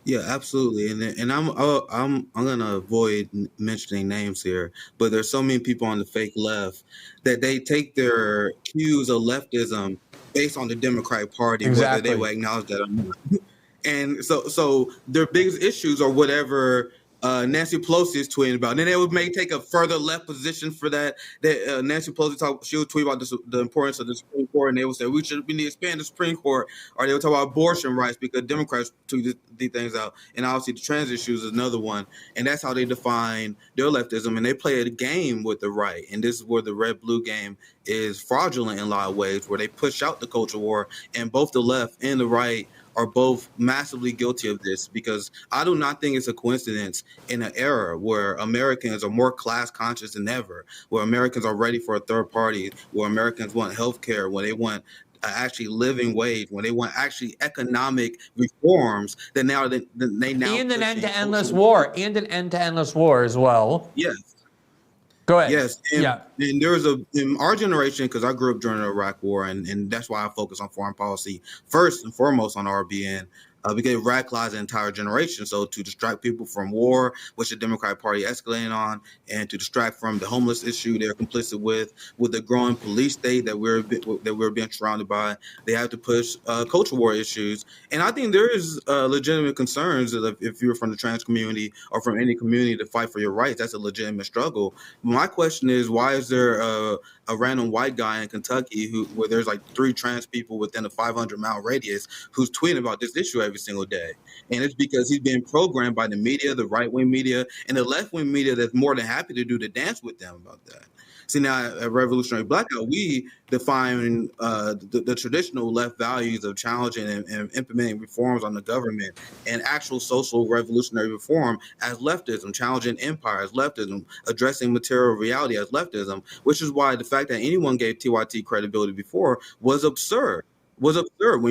Yeah, absolutely. And I'm gonna avoid mentioning names here, but there's so many people on the fake left that they take their cues of leftism based on the Democratic Party, whether they will acknowledge that or not. And so their biggest issues are whatever Nancy Pelosi is tweeting about. And then they would take a further left position for that. Nancy Pelosi she would tweet about the importance of the Supreme Court, and they would say we need to expand the Supreme Court, or they would talk about abortion rights because Democrats tweet these things out. And obviously the trans issues is another one. And that's how they define their leftism. And they play a game with the right. And this is where the red-blue game is fraudulent in a lot of ways, where they push out the culture war, and both the left and the right are both massively guilty of this, because I do not think it's a coincidence in an era where Americans are more class conscious than ever, where Americans are ready for a third party, where Americans want health care, when they want actually living wage, when they want actually economic reforms, that now they and an end to endless war, and an end to endless war as well. Yes. Go ahead. Yes. And there's in our generation, because I grew up during the Iraq War, and that's why I focus on foreign policy first and foremost on RBN. Because it radicalized the entire generation. So to distract people from war, which the Democratic Party escalating on, and to distract from the homeless issue they're complicit with the growing police state that we're being surrounded by, they have to push culture war issues. And I think there is legitimate concerns that if you're from the trans community or from any community to fight for your rights, that's a legitimate struggle. My question is, why is there a random white guy in Kentucky where there's like 3 trans people within a 500-mile radius who's tweeting about this issue every single day? And it's because he's being programmed by the media, the right-wing media, and the left-wing media that's more than happy to do the dance with them about that. See, now at Revolutionary Blackout, we define the traditional left values of challenging and implementing reforms on the government and actual social revolutionary reform as leftism, challenging empire as leftism, addressing material reality as leftism, which is why the fact that anyone gave TYT credibility before was absurd. When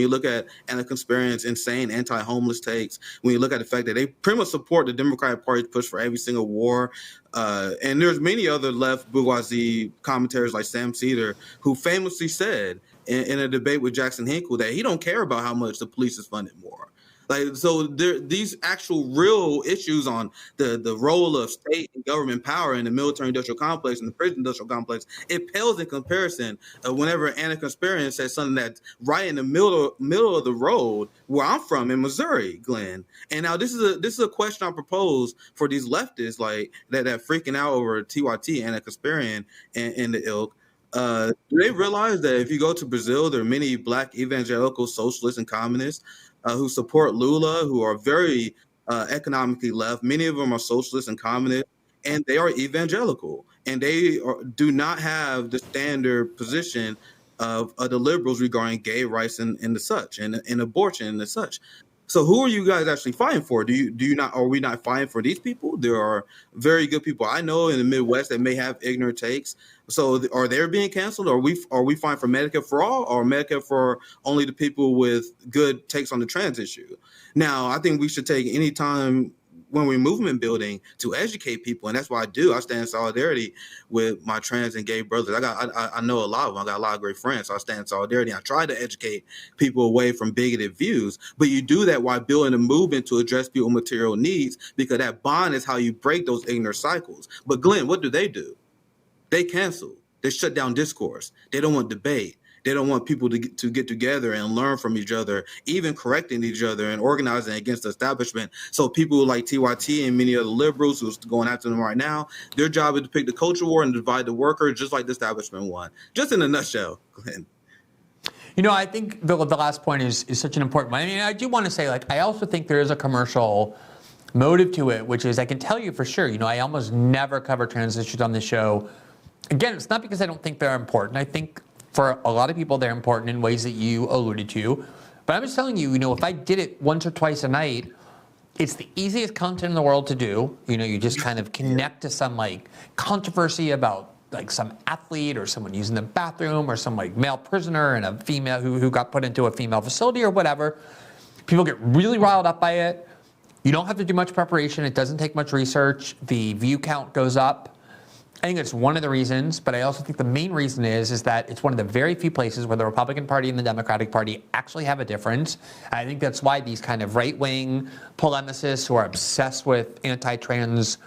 you look at Anna Consparian's insane anti-homeless takes, when you look at the fact that they pretty much support the Democratic Party's push for every single war, and there's many other left bourgeoisie commentators like Sam Cedar who famously said in a debate with Jackson Hinkle that he don't care about how much the police is funded more. Like, so these actual real issues on the role of state and government power in the military industrial complex and the prison industrial complex, it pales in comparison whenever Anna Consparian says something that's right in the middle of the road where I'm from in Missouri, Glenn. And now this is a question I propose for these leftists like that freaking out over TYT, Anna Consparian, and the ilk. Do they realize that if you go to Brazil, there are many black evangelical socialists and communists who support Lula, who are very economically left. Many of them are socialists and communists, and they are evangelical. And they do not have the standard position of the liberals regarding gay rights and the such, and abortion and the such. So who are you guys actually fighting for? Are we not fighting for these people? There are very good people I know in the Midwest that may have ignorant takes. So are they being canceled? Are we fighting for Medicare for all, or Medicare for only the people with good takes on the trans issue? Now, I think we should take any time when we're movement building to educate people, and that's what I do. I stand in solidarity with my trans and gay brothers. I know a lot of them. I got a lot of great friends, so I stand in solidarity. I try to educate people away from bigoted views, but you do that while building a movement to address people's material needs, because that bond is how you break those ignorant cycles. But Glenn, what do? They cancel. They shut down discourse. They don't want debate. They don't want people to get together and learn from each other, even correcting each other and organizing against the establishment. So people like TYT and many other liberals who's going after them right now, their job is to pick the culture war and divide the worker, just like the establishment won. Just in a nutshell, Glenn. You know, I think the last point is such an important one. I mean, I do want to say, like, I also think there is a commercial motive to it, which is, I can tell you for sure, you know, I almost never cover trans issues on this show. Again, it's not because I don't think they're important. I think for a lot of people, they're important in ways that you alluded to. But I'm just telling you, you know, if I did it once or twice a night, it's the easiest content in the world to do. You know, you just kind of connect to some like controversy about like some athlete or someone using the bathroom or some like male prisoner and a female who got put into a female facility or whatever. People get really riled up by it. You don't have to do much preparation. It doesn't take much research. The view count goes up. I think it's one of the reasons, but I also think the main reason is that it's one of the very few places where the Republican Party and the Democratic Party actually have a difference. I think that's why these kind of right-wing polemicists who are obsessed with anti-trans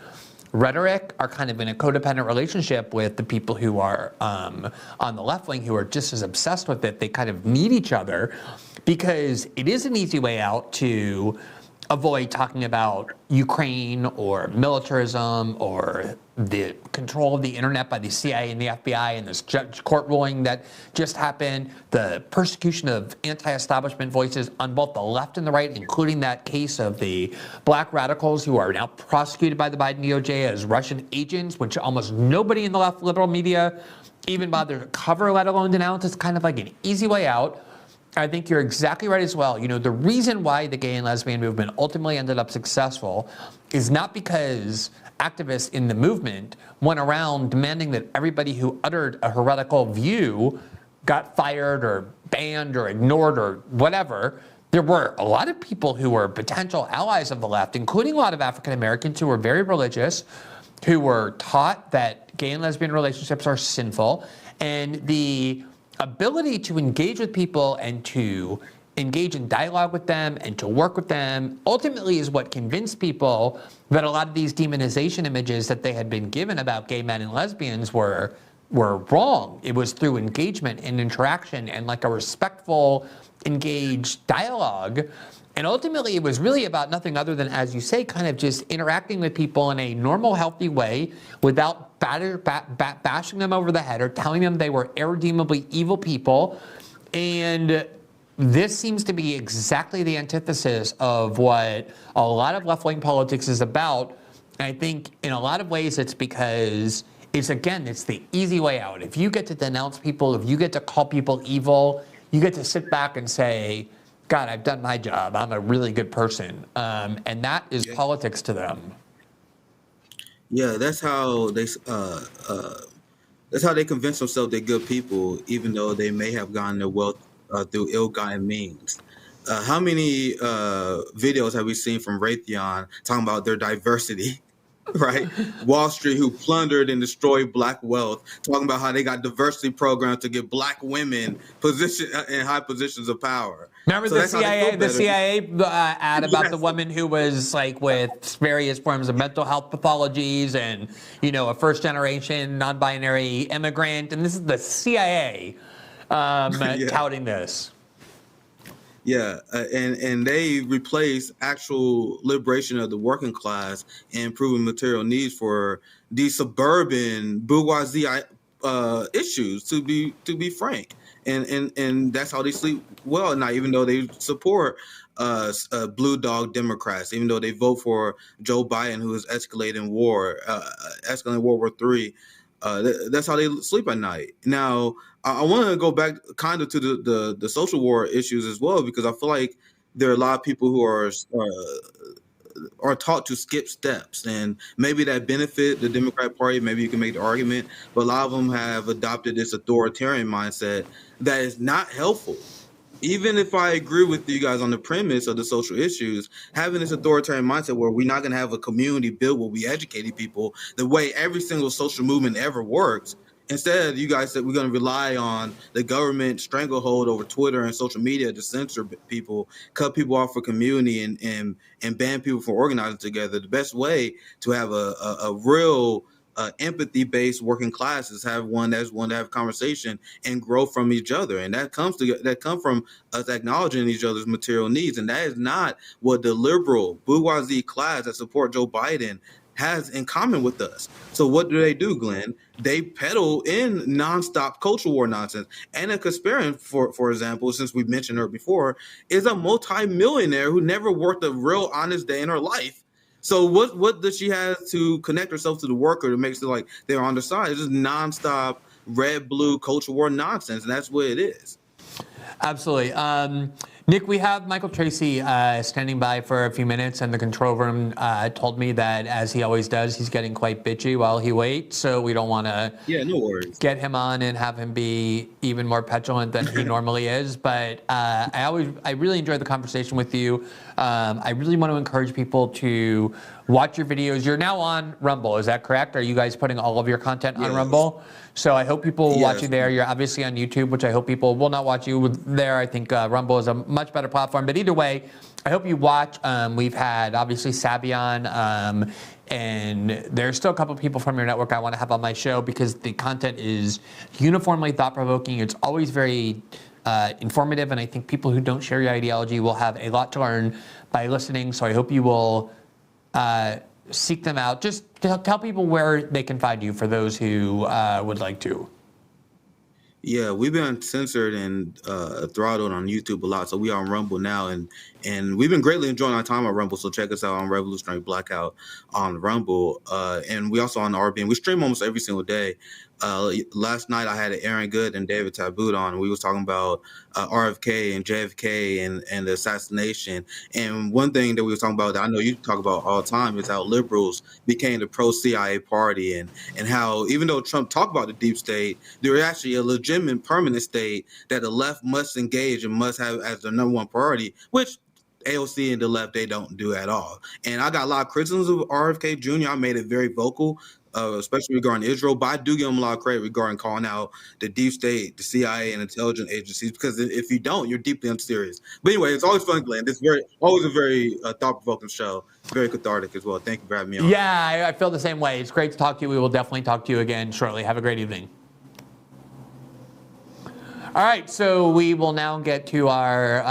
rhetoric are kind of in a codependent relationship with the people who are on the left wing who are just as obsessed with it. They kind of need each other because it is an easy way out to avoid talking about Ukraine or militarism or the control of the internet by the CIA and the FBI and this court ruling that just happened, the persecution of anti-establishment voices on both the left and the right, including that case of the black radicals who are now prosecuted by the Biden DOJ as Russian agents, which almost nobody in the left liberal media even bothered to cover, let alone denounce. It's kind of like an easy way out. I think you're exactly right as well. You know, the reason why the gay and lesbian movement ultimately ended up successful is not because activists in the movement went around demanding that everybody who uttered a heretical view got fired or banned or ignored or whatever. There were a lot of people who were potential allies of the left, including a lot of African Americans who were very religious, who were taught that gay and lesbian relationships are sinful, and the ability to engage with people and to engage in dialogue with them and to work with them ultimately is what convinced people that a lot of these demonization images that they had been given about gay men and lesbians were wrong. It was through engagement and interaction and like a respectful, engaged dialogue. And ultimately, it was really about nothing other than, as you say, kind of just interacting with people in a normal, healthy way without bashing them over the head or telling them they were irredeemably evil people. And this seems to be exactly the antithesis of what a lot of left-wing politics is about. And I think in a lot of ways it's because it's the easy way out. If you get to denounce people, if you get to call people evil, you get to sit back and say, God, I've done my job. I'm a really good person. And that is politics to them. Yeah, that's how they convince themselves they're good people, even though they may have gotten their wealth through ill-gotten means. How many videos have we seen from Raytheon talking about their diversity? Right, Wall Street, who plundered and destroyed black wealth, talking about how they got diversity programs to get black women position in high positions of power. Remember the CIA ad about the woman who was like with various forms of mental health pathologies and, you know, a first generation non-binary immigrant, and this is the CIA touting this. Yeah, and they replace actual liberation of the working class and improving material needs for these suburban bourgeoisie issues. To be frank, and that's how they sleep well at night, even though they support blue dog Democrats, even though they vote for Joe Biden, who is escalating World War III. That's how they sleep at night. Now, I want to go back kind of to the social war issues as well, because I feel like there are a lot of people who are taught to skip steps, and maybe that benefit the Democrat Party. Maybe you can make the argument, but a lot of them have adopted this authoritarian mindset that is not helpful. Even if I agree with you guys on the premise of the social issues, having this authoritarian mindset where we're not going to have a community built where we educate people the way every single social movement ever works. Instead, you guys said we're going to rely on the government stranglehold over Twitter and social media to censor people, cut people off for community, and ban people from organizing together. The best way to have a real empathy-based working class is have one that's one to have conversation and grow from each other, and that comes from us acknowledging each other's material needs, and that is not what the liberal bourgeoisie class that support Joe Biden has in common with us. So what do, Glenn? They peddle in nonstop culture war nonsense. Anna Kasparian, for example, since we mentioned her before, is a multi-millionaire who never worked a real honest day in her life. So what does she have to connect herself to the worker to make it like they're on the side? It's just nonstop red, blue culture war nonsense, and that's what it is. Absolutely. Nick, we have Michael Tracey standing by for a few minutes, and the control room told me that, as he always does, he's getting quite bitchy while he waits, so we don't want to get him on and have him be even more petulant than he normally is. But I really enjoyed the conversation with you. I really want to encourage people to watch your videos. You're now on Rumble, is that correct? Are you guys putting all of your content on Rumble? So I hope people will watch you there. You're obviously on YouTube, which I hope people will not watch you there. I think Rumble is a much better platform. But either way, I hope you watch. We've had, obviously, Sabian, and there's still a couple of people from your network I want to have on my show because the content is uniformly thought-provoking. It's always very informative, and I think people who don't share your ideology will have a lot to learn by listening. So I hope you will seek them out. Just tell people where they can find you for those who would like to. Yeah, we've been censored and throttled on YouTube a lot, so we are on Rumble now, and we've been greatly enjoying our time on Rumble. So check us out on Revolutionary Blackout on Rumble, and we also on RBN. We stream almost every single day. Last night I had Aaron Good and David Taboot on. We was talking about RFK and JFK and the assassination. And one thing that we were talking about that I know you talk about all the time is how liberals became the pro-CIA party and how even though Trump talked about the deep state, there is actually a legitimate permanent state that the left must engage and must have as their number one priority, which AOC and the left, they don't do at all. And I got a lot of criticisms of RFK Jr. I made it very vocal especially regarding Israel. But I do give him a lot of credit regarding calling out the deep state, the CIA, and intelligence agencies, because if you don't, you're deeply unserious. But anyway, it's always fun, Glenn. It's always a very thought-provoking show. Very cathartic as well. Thank you for having me on. Yeah, I feel the same way. It's great to talk to you. We will definitely talk to you again shortly. Have a great evening. All right, so we will now get to our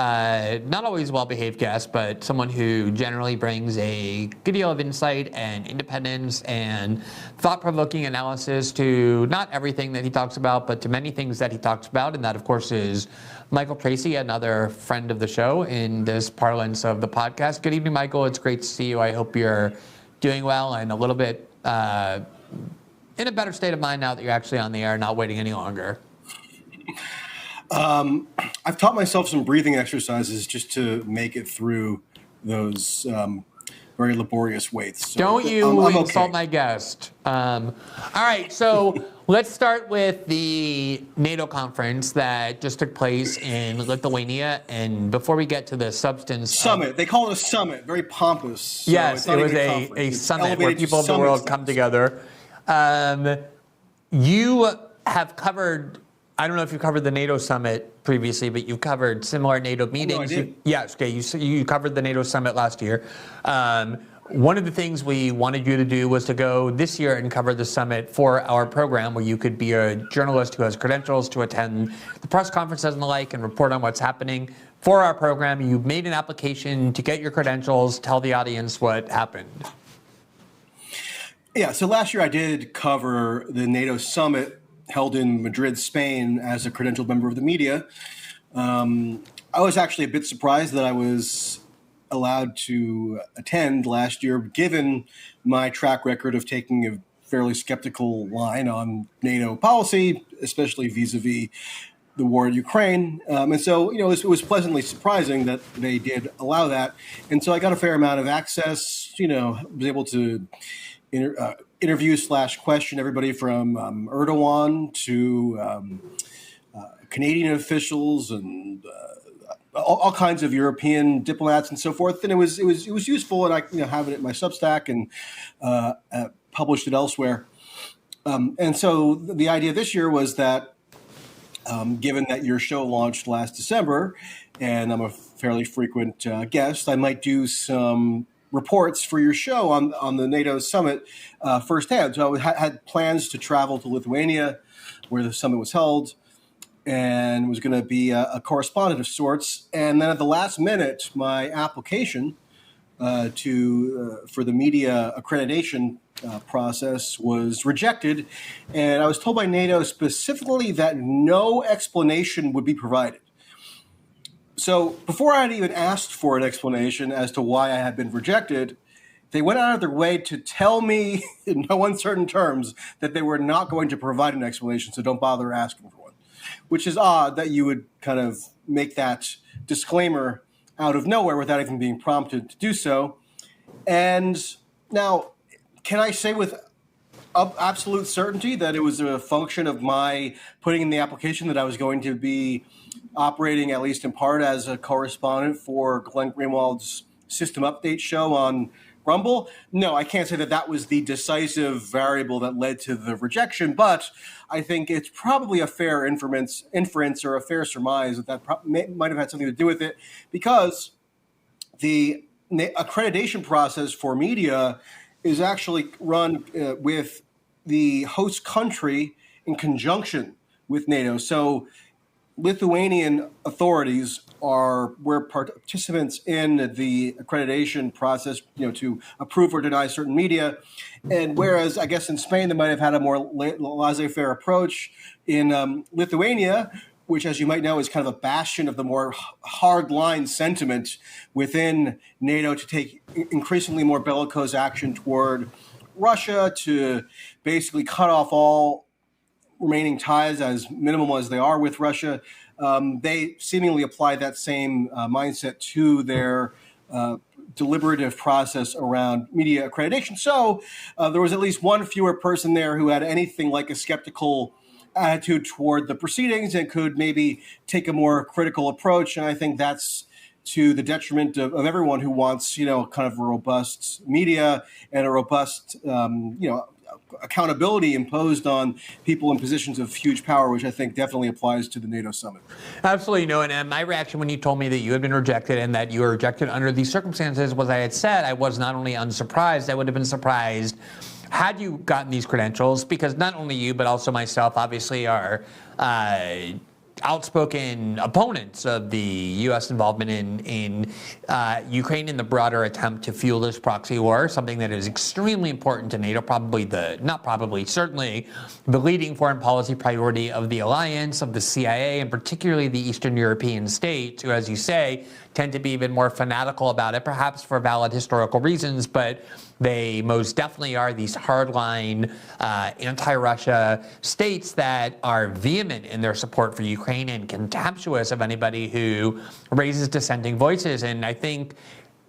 not always well-behaved guest, but someone who generally brings a good deal of insight and independence and thought-provoking analysis to not everything that he talks about, but to many things that he talks about, and that, of course, is Michael Tracey, another friend of the show in this parlance of the podcast. Good evening, Michael. It's great to see you. I hope you're doing well and a little bit in a better state of mind now that you're actually on the air, not waiting any longer. I've taught myself some breathing exercises just to make it through those very laborious waits. So Don't you I'm insult okay. my guest. All right, so let's start with the NATO conference that just took place in Lithuania. And before we get to the substance... Summit. They call it a summit. Very pompous. So yes, it was a summit where people of the world come together. You have covered... I don't know if you covered the NATO summit previously, but you covered similar NATO meetings. No, I did. Yes, okay. You covered the NATO summit last year. One of the things we wanted you to do was to go this year and cover the summit for our program, where you could be a journalist who has credentials to attend the press conferences and the like and report on what's happening for our program. You made an application to get your credentials. Tell the audience what happened. Yeah, so last year I did cover the NATO summit held in Madrid, Spain, as a credentialed member of the media. I was actually a bit surprised that I was allowed to attend last year, given my track record of taking a fairly skeptical line on NATO policy, especially vis-a-vis the war in Ukraine. And so, it was pleasantly surprising that they did allow that. And so I got a fair amount of access, was able to interview / question everybody from Erdogan to Canadian officials and all kinds of European diplomats and so forth. And it was useful, and I have it at my Substack and published it elsewhere. And so the idea this year was that, given that your show launched last December, and I'm a fairly frequent guest, I might do some reports for your show on the NATO summit firsthand. So I had plans to travel to Lithuania, where the summit was held, and was going to be a correspondent of sorts. And then at the last minute, my application for the media accreditation process was rejected, and I was told by NATO specifically that no explanation would be provided. So before I had even asked for an explanation as to why I had been rejected, they went out of their way to tell me in no uncertain terms that they were not going to provide an explanation, so don't bother asking for one, which is odd that you would kind of make that disclaimer out of nowhere without even being prompted to do so. And now, can I say with absolute certainty that it was a function of my putting in the application that I was going to be operating, at least in part, as a correspondent for Glenn Greenwald's System Update show on Rumble? No, I can't say that was the decisive variable that led to the rejection, but I think it's probably a fair inference or a fair surmise that might have had something to do with it, because the accreditation process for media is actually run with the host country in conjunction with NATO. So Lithuanian authorities were participants in the accreditation process, to approve or deny certain media. And whereas I guess in Spain they might have had a more laissez-faire approach, in Lithuania, which, as you might know, is kind of a bastion of the more hard-line sentiment within NATO to take increasingly more bellicose action toward Russia, to basically cut off all remaining ties, as minimal as they are, with Russia. They seemingly apply that same mindset to their deliberative process around media accreditation. So there was at least one fewer person there who had anything like a skeptical attitude toward the proceedings and could maybe take a more critical approach. And I think that's to the detriment of everyone who wants, kind of a robust media and a robust, accountability imposed on people in positions of huge power, which I think definitely applies to the NATO summit. Absolutely, no. And my reaction when you told me that you had been rejected and that you were rejected under these circumstances was I had said I was not only unsurprised, I would have been surprised had you gotten these credentials, because not only you, but also myself, obviously, are outspoken opponents of the U.S. involvement in Ukraine in the broader attempt to fuel this proxy war, something that is extremely important to NATO, certainly the leading foreign policy priority of the alliance, of the CIA, and particularly the Eastern European states, who, as you say, tend to be even more fanatical about it, perhaps for valid historical reasons, but they most definitely are these hardline anti-Russia states that are vehement in their support for Ukraine and contemptuous of anybody who raises dissenting voices. And I think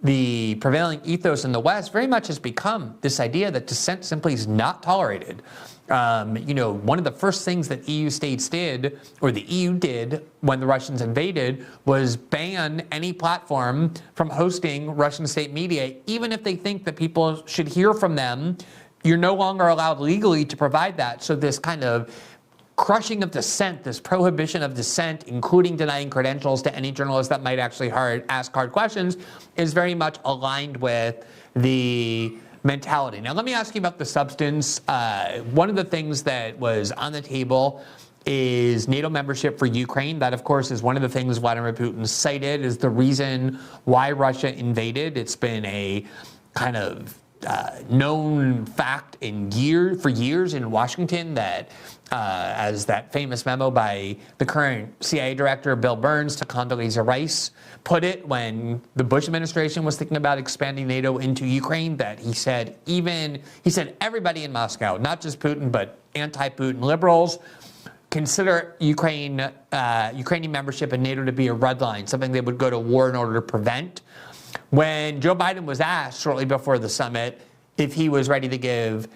the prevailing ethos in the West very much has become this idea that dissent simply is not tolerated. One of the first things that EU states did, or the EU did when the Russians invaded, was ban any platform from hosting Russian state media, even if they think that people should hear from them. You're no longer allowed legally to provide that. So this kind of crushing of dissent, this prohibition of dissent, including denying credentials to any journalist that might actually ask hard questions, is very much aligned with the mentality. Now, let me ask you about the substance. One of the things that was on the table is NATO membership for Ukraine. That, of course, is one of the things Vladimir Putin cited as the reason why Russia invaded. It's been a kind of known fact for years in Washington that, as that famous memo by the current CIA director, Bill Burns, to Condoleezza Rice put it when the Bush administration was thinking about expanding NATO into Ukraine, that he said everybody in Moscow, not just Putin, but anti-Putin liberals, consider Ukrainian membership in NATO to be a red line, something they would go to war in order to prevent. When Joe Biden was asked shortly before the summit if he was ready to give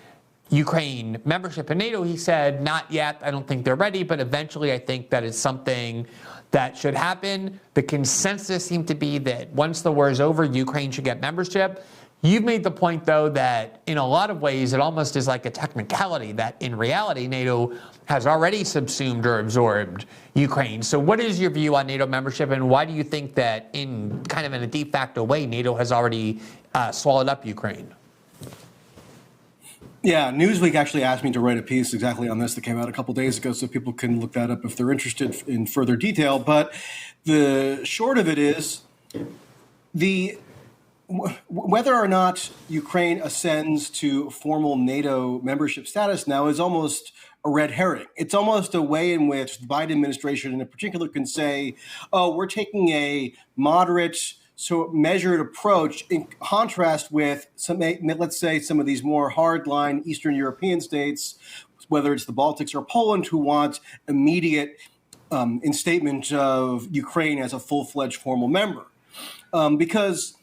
Ukraine membership in NATO, he said, not yet, I don't think they're ready, but eventually I think that it's something that should happen. The consensus seemed to be that once the war is over, Ukraine should get membership. You've made the point, though, that in a lot of ways it almost is like a technicality, that in reality NATO has already subsumed or absorbed Ukraine. So what is your view on NATO membership, and why do you think that in a de facto way NATO has already swallowed up Ukraine? Yeah, Newsweek actually asked me to write a piece exactly on this that came out a couple days ago, so people can look that up if they're interested in further detail. But the short of it is, whether or not Ukraine ascends to formal NATO membership status now is almost a red herring. It's almost a way in which the Biden administration in particular can say, oh, we're taking a moderate, measured approach in contrast with let's say some of these more hardline Eastern European states, whether it's the Baltics or Poland, who want immediate instatement of Ukraine as a full-fledged formal member. Because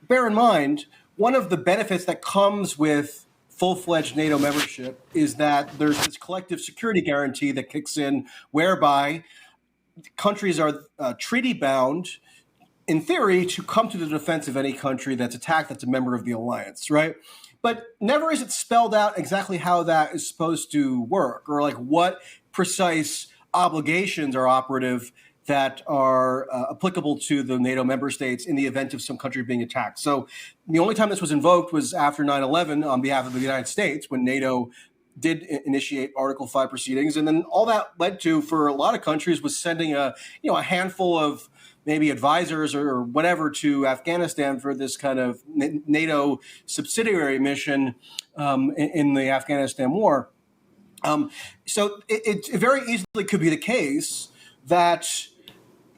bear in mind, one of the benefits that comes with full-fledged NATO membership is that there's this collective security guarantee that kicks in, whereby countries are treaty-bound, in theory, to come to the defense of any country that's attacked that's a member of the alliance, right? But never is it spelled out exactly how that is supposed to work, or like what precise obligations are operative that are applicable to the NATO member states in the event of some country being attacked. So the only time this was invoked was after 9/11 on behalf of the United States, when NATO did initiate Article 5 proceedings. And then all that led to, for a lot of countries, was sending a handful of maybe advisors or whatever to Afghanistan for this kind of NATO subsidiary mission in the Afghanistan war. So it very easily could be the case that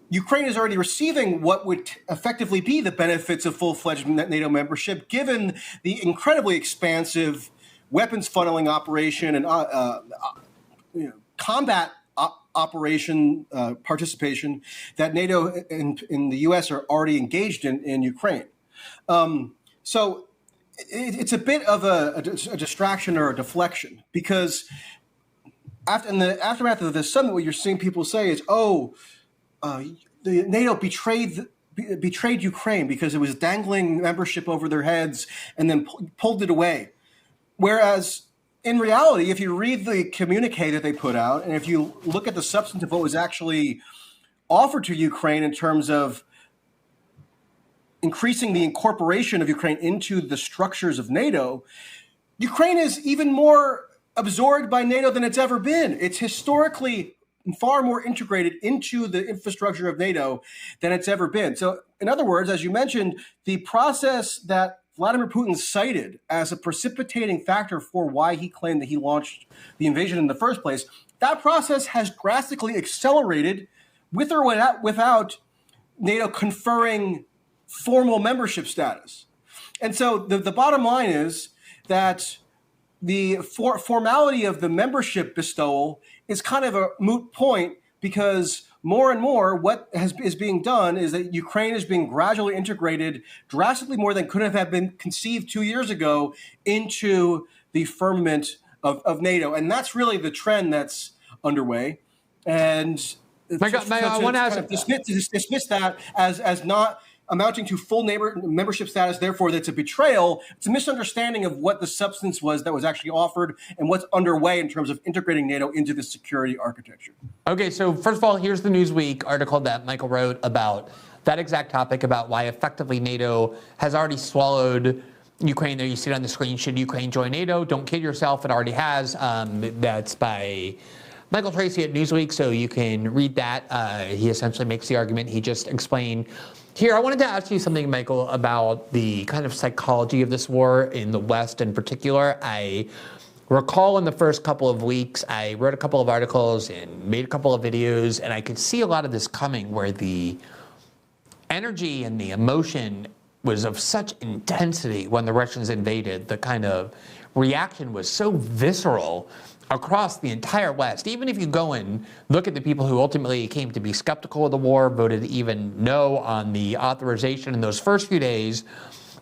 Ukraine is already receiving what would effectively be the benefits of full-fledged NATO membership, given the incredibly expansive weapons funneling operation and combat operation participation that NATO in the U.S. are already engaged in Ukraine. So it's a bit of a distraction or a deflection, because in the aftermath of the summit, what you're seeing people say is, the NATO betrayed Ukraine because it was dangling membership over their heads and then pulled it away. Whereas in reality, if you read the communique that they put out, and if you look at the substance of what was actually offered to Ukraine in terms of increasing the incorporation of Ukraine into the structures of NATO, Ukraine is even more absorbed by NATO than it's ever been. It's historically far more integrated into the infrastructure of NATO than it's ever been. So, in other words, as you mentioned, the process that Vladimir Putin cited as a precipitating factor for why he claimed that he launched the invasion in the first place, that process has drastically accelerated with or without NATO conferring formal membership status. And so the bottom line is that the formality of the membership bestowal is kind of a moot point, because more and more what is being done is that Ukraine is being gradually integrated drastically more than could have been conceived 2 years ago into the firmament of NATO. And that's really the trend that's underway. And I want to ask, dismiss that as not amounting to full membership status, therefore that's a betrayal. It's a misunderstanding of what the substance was that was actually offered and what's underway in terms of integrating NATO into the security architecture. Okay, so first of all, here's the Newsweek article that Michael wrote about that exact topic, about why effectively NATO has already swallowed Ukraine. There you see it on the screen. Should Ukraine join NATO? Don't kid yourself, it already has. That's by Michael Tracey at Newsweek, so you can read that. He essentially makes the argument he just explained. Here, I wanted to ask you something, Michael, about the kind of psychology of this war in the West in particular. I recall in the first couple of weeks, I wrote a couple of articles and made a couple of videos, and I could see a lot of this coming, where the energy and the emotion was of such intensity when the Russians invaded. The kind of reaction was so visceral across the entire West. Even if you go and look at the people who ultimately came to be skeptical of the war, voted even no on the authorization in those first few days,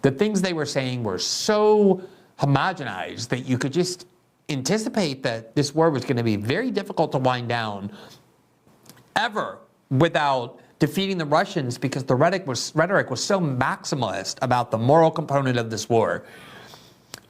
the things they were saying were so homogenized that you could just anticipate that this war was going to be very difficult to wind down ever without defeating the Russians, because the rhetoric was so maximalist about the moral component of this war.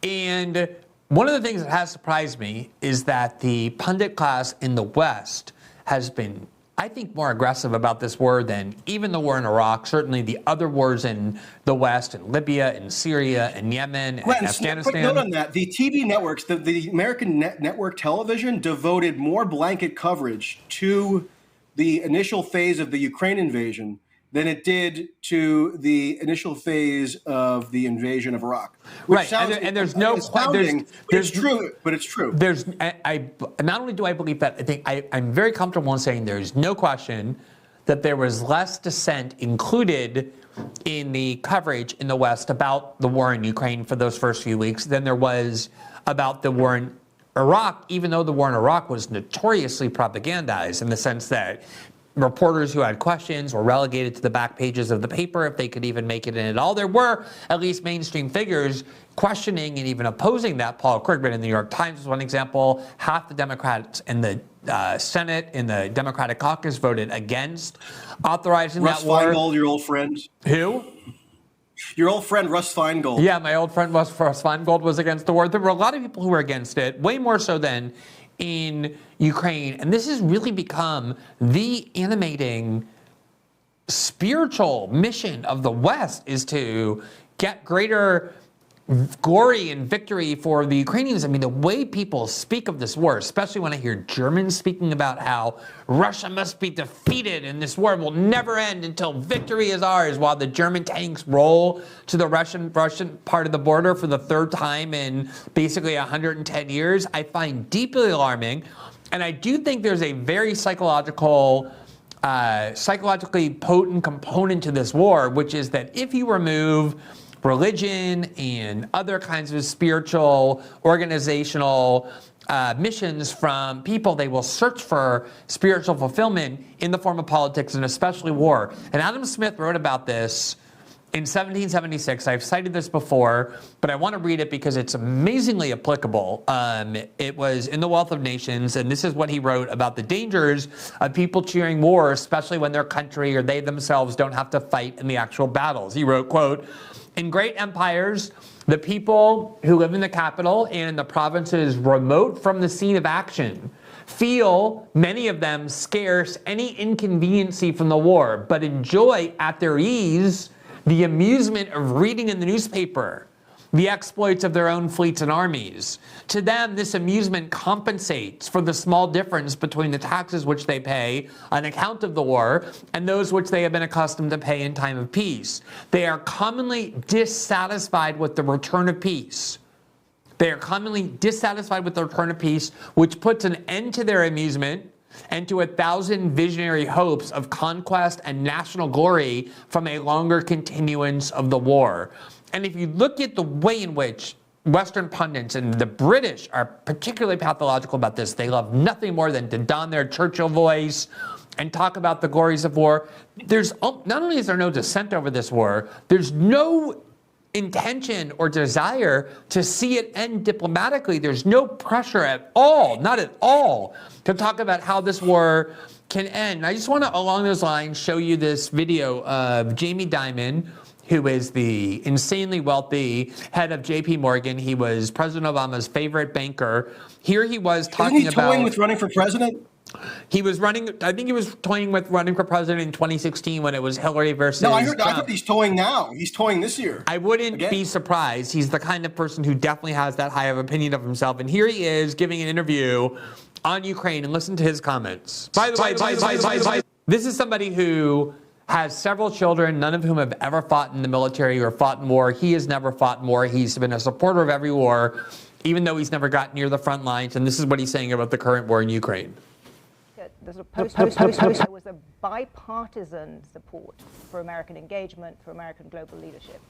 And one of the things that has surprised me is that the pundit class in the West has been, I think, more aggressive about this war than even the war in Iraq, certainly the other wars in the West, in Libya, and Syria, and Yemen, and Afghanistan. Quick note on that. The TV networks, the American network television, devoted more blanket coverage to the initial phase of the Ukraine invasion than it did to the initial phase of the invasion of Iraq. Right, and there's no question. It's true, but it's true. I not only do I believe that, I think I'm very comfortable in saying there's no question that there was less dissent included in the coverage in the West about the war in Ukraine for those first few weeks than there was about the war in Iraq, even though the war in Iraq was notoriously propagandized in the sense that reporters who had questions were relegated to the back pages of the paper if they could even make it in at all. There were at least mainstream figures questioning and even opposing that. Paul Krugman in the New York Times was one example. Half the Democrats in the Senate, in the Democratic caucus, voted against authorizing that war. Russ Feingold, your old friend. Who? Your old friend Russ Feingold. Yeah, my old friend Russ Feingold was against the war. There were a lot of people who were against it, way more so than in Ukraine. And this has really become the animating spiritual mission of the West, is to get greater glory and victory for the Ukrainians. I mean, the way people speak of this war, especially when I hear Germans speaking about how Russia must be defeated and this war will never end until victory is ours, while the German tanks roll to the Russian part of the border for the third time in basically 110 years, I find deeply alarming. And I do think there's a very psychologically potent component to this war, which is that if you remove religion and other kinds of spiritual, organizational missions from people, they will search for spiritual fulfillment in the form of politics, and especially war. And Adam Smith wrote about this in 1776. I've cited this before, but I want to read it because it's amazingly applicable. It was in The Wealth of Nations, and this is what he wrote about the dangers of people cheering war, especially when their country or they themselves don't have to fight in the actual battles. He wrote, quote, "In great empires, the people who live in the capital and in the provinces remote from the scene of action feel, many of them, scarce any inconveniency from the war, but enjoy at their ease the amusement of reading in the newspaper the exploits of their own fleets and armies. To them, this amusement compensates for the small difference between the taxes which they pay on account of the war and those which they have been accustomed to pay in time of peace. They are commonly dissatisfied with the return of peace. They are commonly dissatisfied with the return of peace, which puts an end to their amusement and to 1,000 visionary hopes of conquest and national glory from a longer continuance of the war." And if you look at the way in which Western pundits and the British are particularly pathological about this, they love nothing more than to don their Churchill voice and talk about the glories of war. Not only is there no dissent over this war, there's no intention or desire to see it end diplomatically. There's no pressure at all, not at all, to talk about how this war can end. And I just want to, along those lines, show you this video of Jamie Dimon, who is the insanely wealthy head of JP Morgan. He was President Obama's favorite banker. Here he was talking Isn't he toying with running for president? He was running, I think he was toying with running for president in 2016 when it was Hillary versus No, I heard Trump. he's toying now. He's toying this year. I wouldn't be surprised. He's the kind of person who definitely has that high of opinion of himself. And here he is giving an interview on Ukraine, and listen to his comments. By the way, this is somebody who has several children, none of whom have ever fought in the military or fought in war. He has never fought in war. He's been a supporter of every war, even though he's never got near the front lines. And this is what he's saying about the current war in Ukraine. There's a there was a bipartisan support for American engagement, for American global leadership.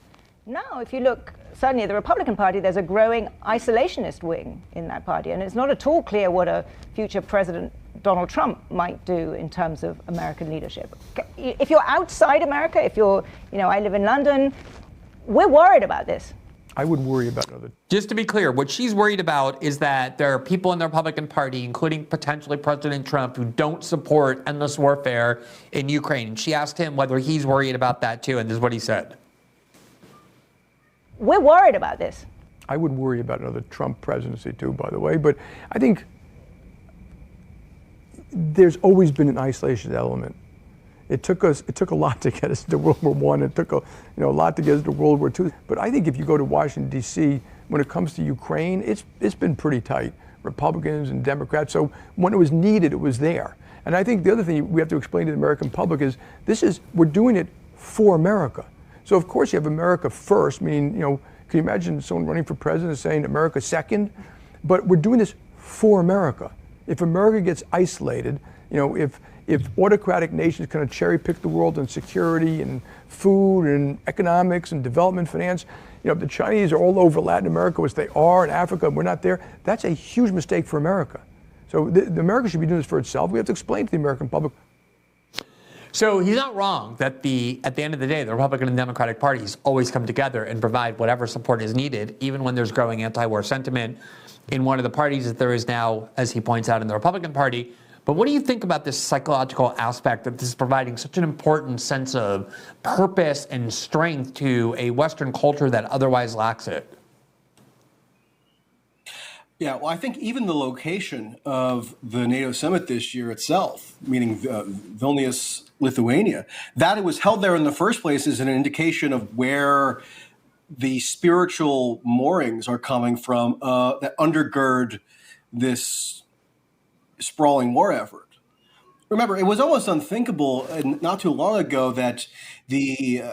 Now, if you look, certainly at the Republican Party, there's a growing isolationist wing in that party, and it's not at all clear what a future President Donald Trump might do in terms of American leadership. If you're outside America, if you're, I live in London, we're worried about this. I wouldn't worry about other. Just to be clear, what she's worried about is that there are people in the Republican Party, including potentially President Trump, who don't support endless warfare in Ukraine. She asked him whether he's worried about that too, and this is what he said. We're worried about this. I wouldn't worry about another Trump presidency too, by the way, but I think there's always been an isolation element. It took a lot to get us to World War I. It took a lot to get us to World War II. But I think if you go to Washington, D.C., when it comes to Ukraine, it's been pretty tight, Republicans and Democrats. So when it was needed, it was there. And I think the other thing we have to explain to the American public is we're doing it for America. So of course you have America first, meaning, can you imagine someone running for president saying America second? But we're doing this for America. If America gets isolated, if autocratic nations kind of cherry pick the world in security and food and economics and development finance, the Chinese are all over Latin America, which they are, in Africa, we're not there. That's a huge mistake for America. So the America should be doing this for itself. We have to explain to the American public. So he's not wrong that at the end of the day, the Republican and Democratic parties always come together and provide whatever support is needed, even when there's growing anti-war sentiment in one of the parties that there is now, as he points out, in the Republican Party. But what do you think about this psychological aspect that this is providing such an important sense of purpose and strength to a Western culture that otherwise lacks it? Yeah, well, I think even the location of the NATO summit this year itself, meaning Vilnius, Lithuania, that it was held there in the first place is an indication of where the spiritual moorings are coming from that undergird this sprawling war effort. Remember, it was almost unthinkable not too long ago that the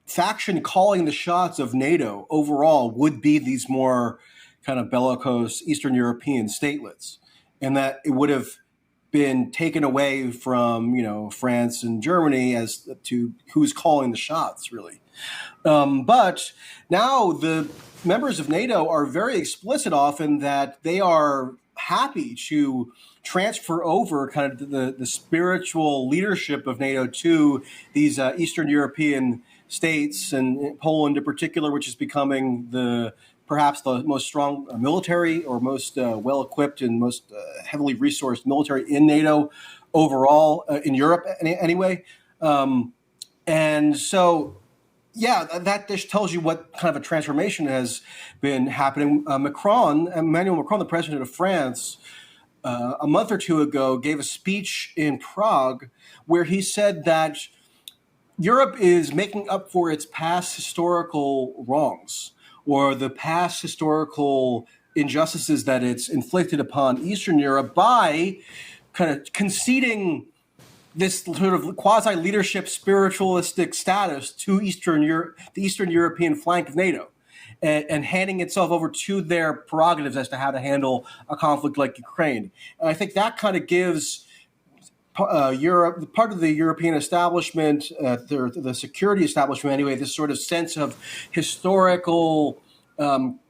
faction calling the shots of NATO overall would be these more kind of bellicose Eastern European statelets, and that it would have been taken away from, France and Germany as to who's calling the shots, really. But now the members of NATO are very explicit often that they are happy to transfer over kind of the spiritual leadership of NATO to these Eastern European states and Poland in particular, which is becoming perhaps the most strong military or most well-equipped and most heavily resourced military in NATO overall, in Europe anyway. And so, yeah, that just tells you what kind of a transformation has been happening. Emmanuel Macron, the president of France, a month or two ago gave a speech in Prague where he said that Europe is making up for its past historical wrongs or the past historical injustices that it's inflicted upon Eastern Europe by kind of conceding this sort of quasi-leadership spiritualistic status to the Eastern European flank of NATO and handing itself over to their prerogatives as to how to handle a conflict like Ukraine. And I think that kind of gives Europe, part of the European establishment, the security establishment anyway, this sort of sense of historical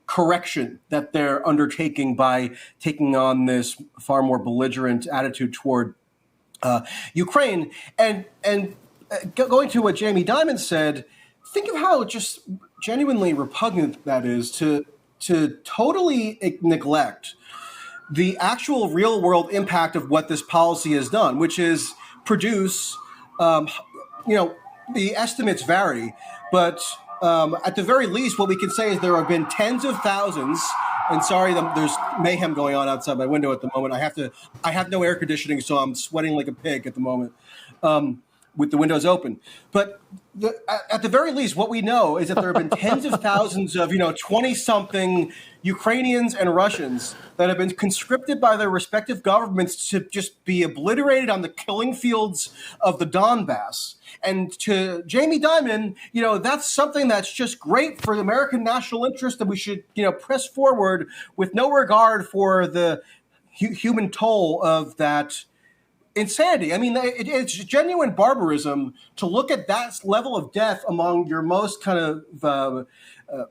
correction that they're undertaking by taking on this far more belligerent attitude toward Ukraine. And going to what Jamie Dimon said, think of how just genuinely repugnant that is to totally neglect the actual real world impact of what this policy has done, which is produce, the estimates vary, but at the very least, what we can say is there have been tens of thousands. And sorry, there's mayhem going on outside my window at the moment. I have no air conditioning, so I'm sweating like a pig at the moment with the windows open. But at the very least, what we know is that there have been tens of thousands of 20-something Ukrainians and Russians that have been conscripted by their respective governments to just be obliterated on the killing fields of the Donbass. And to Jamie Dimon, that's something that's just great for the American national interest, and we should, press forward with no regard for the human toll of that insanity. I mean, it's genuine barbarism to look at that level of death among your most kind of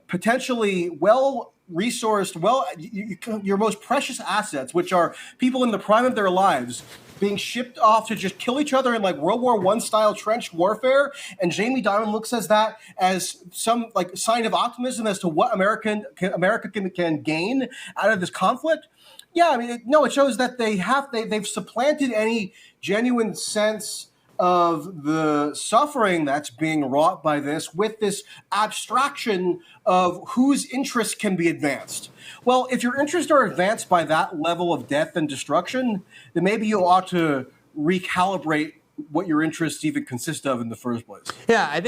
potentially well-resourced, your most precious assets, which are people in the prime of their lives, being shipped off to just kill each other in like World War I style trench warfare. And Jamie Dimon looks at that as some like sign of optimism as to what America can gain out of this conflict. Yeah, I mean, it shows that they've supplanted any genuine sense of the suffering that's being wrought by this with this abstraction of whose interests can be advanced. Well, if your interests are advanced by that level of death and destruction, then maybe you ought to recalibrate what your interests even consist of in the first place. Yeah,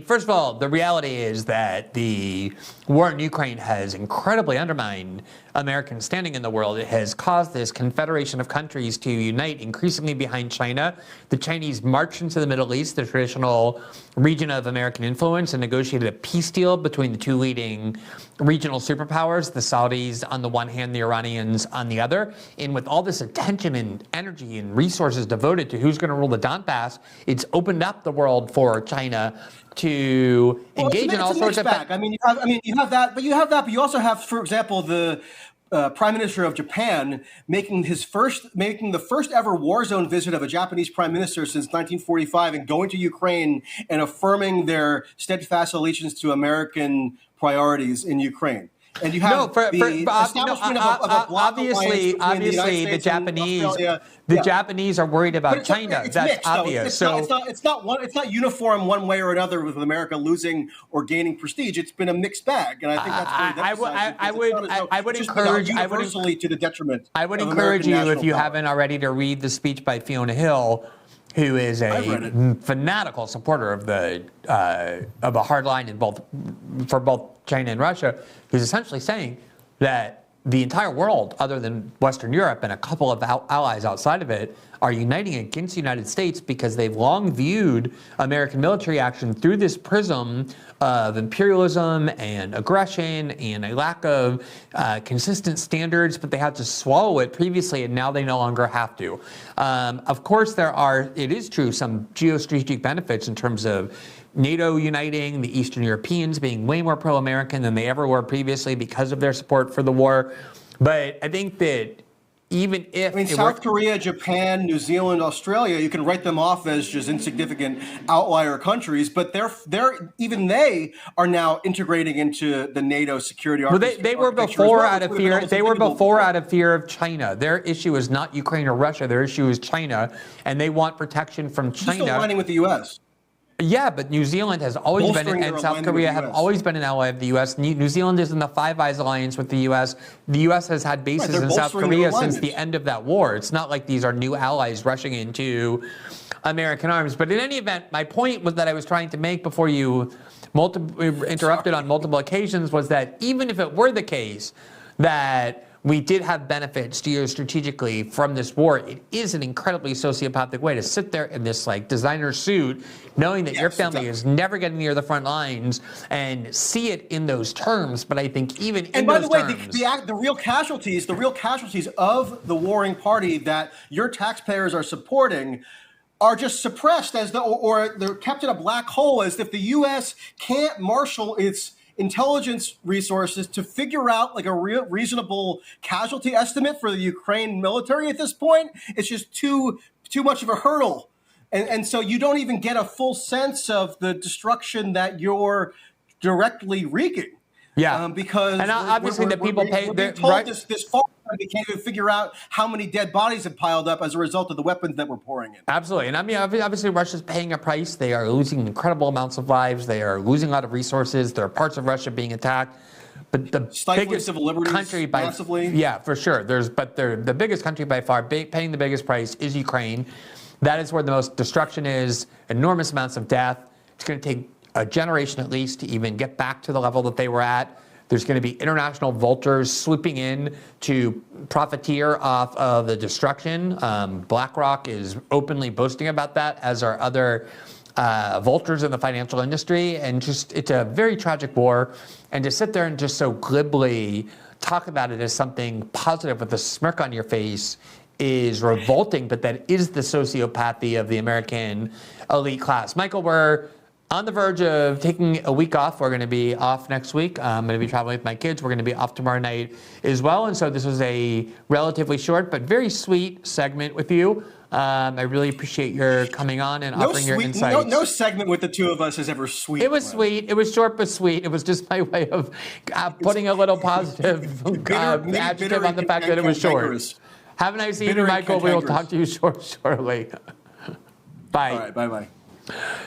first of all, the reality is that the war in Ukraine has incredibly undermined American standing in the world. It has caused this confederation of countries to unite increasingly behind China. The Chinese marched into the Middle East, the traditional region of American influence, and negotiated a peace deal between the two leading regional superpowers, the Saudis on the one hand, the Iranians on the other. And with all this attention and energy and resources devoted to who's going to rule the Donbass, it's opened up the world for China to engage in all sorts of. You have that, but you also have, for example, the Prime Minister of Japan making the first ever war zone visit of a Japanese Prime Minister since 1945 and going to Ukraine and affirming their steadfast allegiance to American priorities in Ukraine. And you have establishment of a bloc obviously the Japanese are worried about China. It's that's mixed, obvious. It's not uniform one way or another with America losing or gaining prestige. It's been a mixed bag, and I think that's I would encourage universally to the detriment. I would encourage you, if you haven't already, to read the speech by Fiona Hill, who is a fanatical supporter of a hard line for both China and Russia, who's essentially saying that the entire world, other than Western Europe and a couple of allies outside of it, are uniting against the United States because they've long viewed American military action through this prism of imperialism and aggression and a lack of consistent standards, but they had to swallow it previously, and now they no longer have to. Of course, it is true, some geostrategic benefits in terms of NATO uniting, the Eastern Europeans being way more pro-American than they ever were previously because of their support for the war. But I think that even if I mean, South Korea, Japan, New Zealand, Australia, you can write them off as just insignificant outlier countries, but they are now integrating into the NATO security architecture. They were before out of fear. They were before out of fear of China. Their issue is not Ukraine or Russia. Their issue is China, and they want protection from China. Still aligning with the U.S. Yeah, but New Zealand has always been, and South Korea have always been an ally of the U.S. New Zealand is in the Five Eyes alliance with the U.S. The U.S. has had bases in South Korea since the end of that war. It's not like these are new allies rushing into American arms. But in any event, my point was that I was trying to make before you interrupted on multiple occasions was that even if it were the case that we did have benefits geostrategically from this war, it is an incredibly sociopathic way to sit there in this like designer suit, knowing that your family is never getting near the front lines and see it in those terms. But I think even in those terms... And by the way, the real casualties of the warring party that your taxpayers are supporting are just suppressed or they're kept in a black hole as if the U.S. can't marshal its intelligence resources to figure out like a reasonable casualty estimate for the Ukraine military at this point. It's just too much of a hurdle. And so you don't even get a full sense of the destruction that you're directly wreaking. Yeah. Because obviously the people pay. We're being told this far, we can't even figure out how many dead bodies have piled up as a result of the weapons that we're pouring in. Absolutely. And I mean, obviously Russia's paying a price. They are losing incredible amounts of lives. They are losing a lot of resources. There are parts of Russia being attacked. But the biggest civil liberties country by massively. Yeah, for sure. The biggest country by far paying the biggest price is Ukraine. That is where the most destruction is, enormous amounts of death. It's going to take a generation at least to even get back to the level that they were at. There's going to be international vultures swooping in to profiteer off of the destruction. BlackRock is openly boasting about that, as are other vultures in the financial industry. And just, it's a very tragic war. And to sit there and just so glibly talk about it as something positive with a smirk on your face is revolting, but that is the sociopathy of the American elite class. Michael, we're on the verge of taking a week off. We're going to be off next week. I'm going to be traveling with my kids. We're going to be off tomorrow night as well. And so this was a relatively short but very sweet segment with you. I really appreciate your coming on and offering your insights. No segment with the two of us is ever sweet. It was sweet. It was short but sweet. It was just my way of putting a little positive adjective on the fact that it was short. Have a nice evening, Michael. We will talk to you shortly. Bye. All right, bye-bye.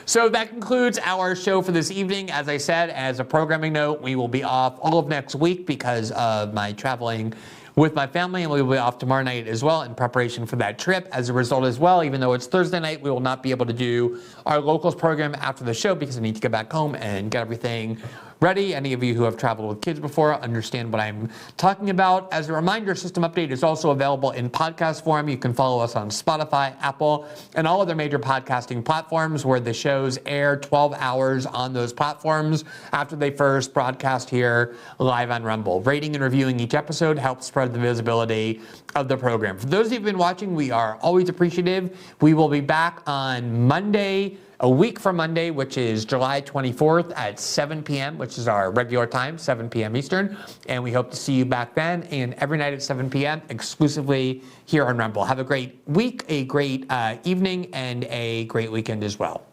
So that concludes our show for this evening. As I said, as a programming note, we will be off all of next week because of my traveling with my family, and we will be off tomorrow night as well in preparation for that trip. As a result as well, even though it's Thursday night, we will not be able to do our locals program after the show because I need to get back home and get everything ready. Any of you who have traveled with kids before understand what I'm talking about. As a reminder, System Update is also available in podcast form. You can follow us on Spotify, Apple, and all other major podcasting platforms where the shows air 12 hours on those platforms after they first broadcast here live on Rumble. Rating and reviewing each episode helps spread the visibility of the program. For those of you who've been watching, we are always appreciative. We will be back on Monday, a week from Monday, which is July 24th at 7 p.m., which is our regular time, 7 p.m. Eastern. And we hope to see you back then and every night at 7 p.m. exclusively here on Rumble. Have a great week, a great evening, and a great weekend as well.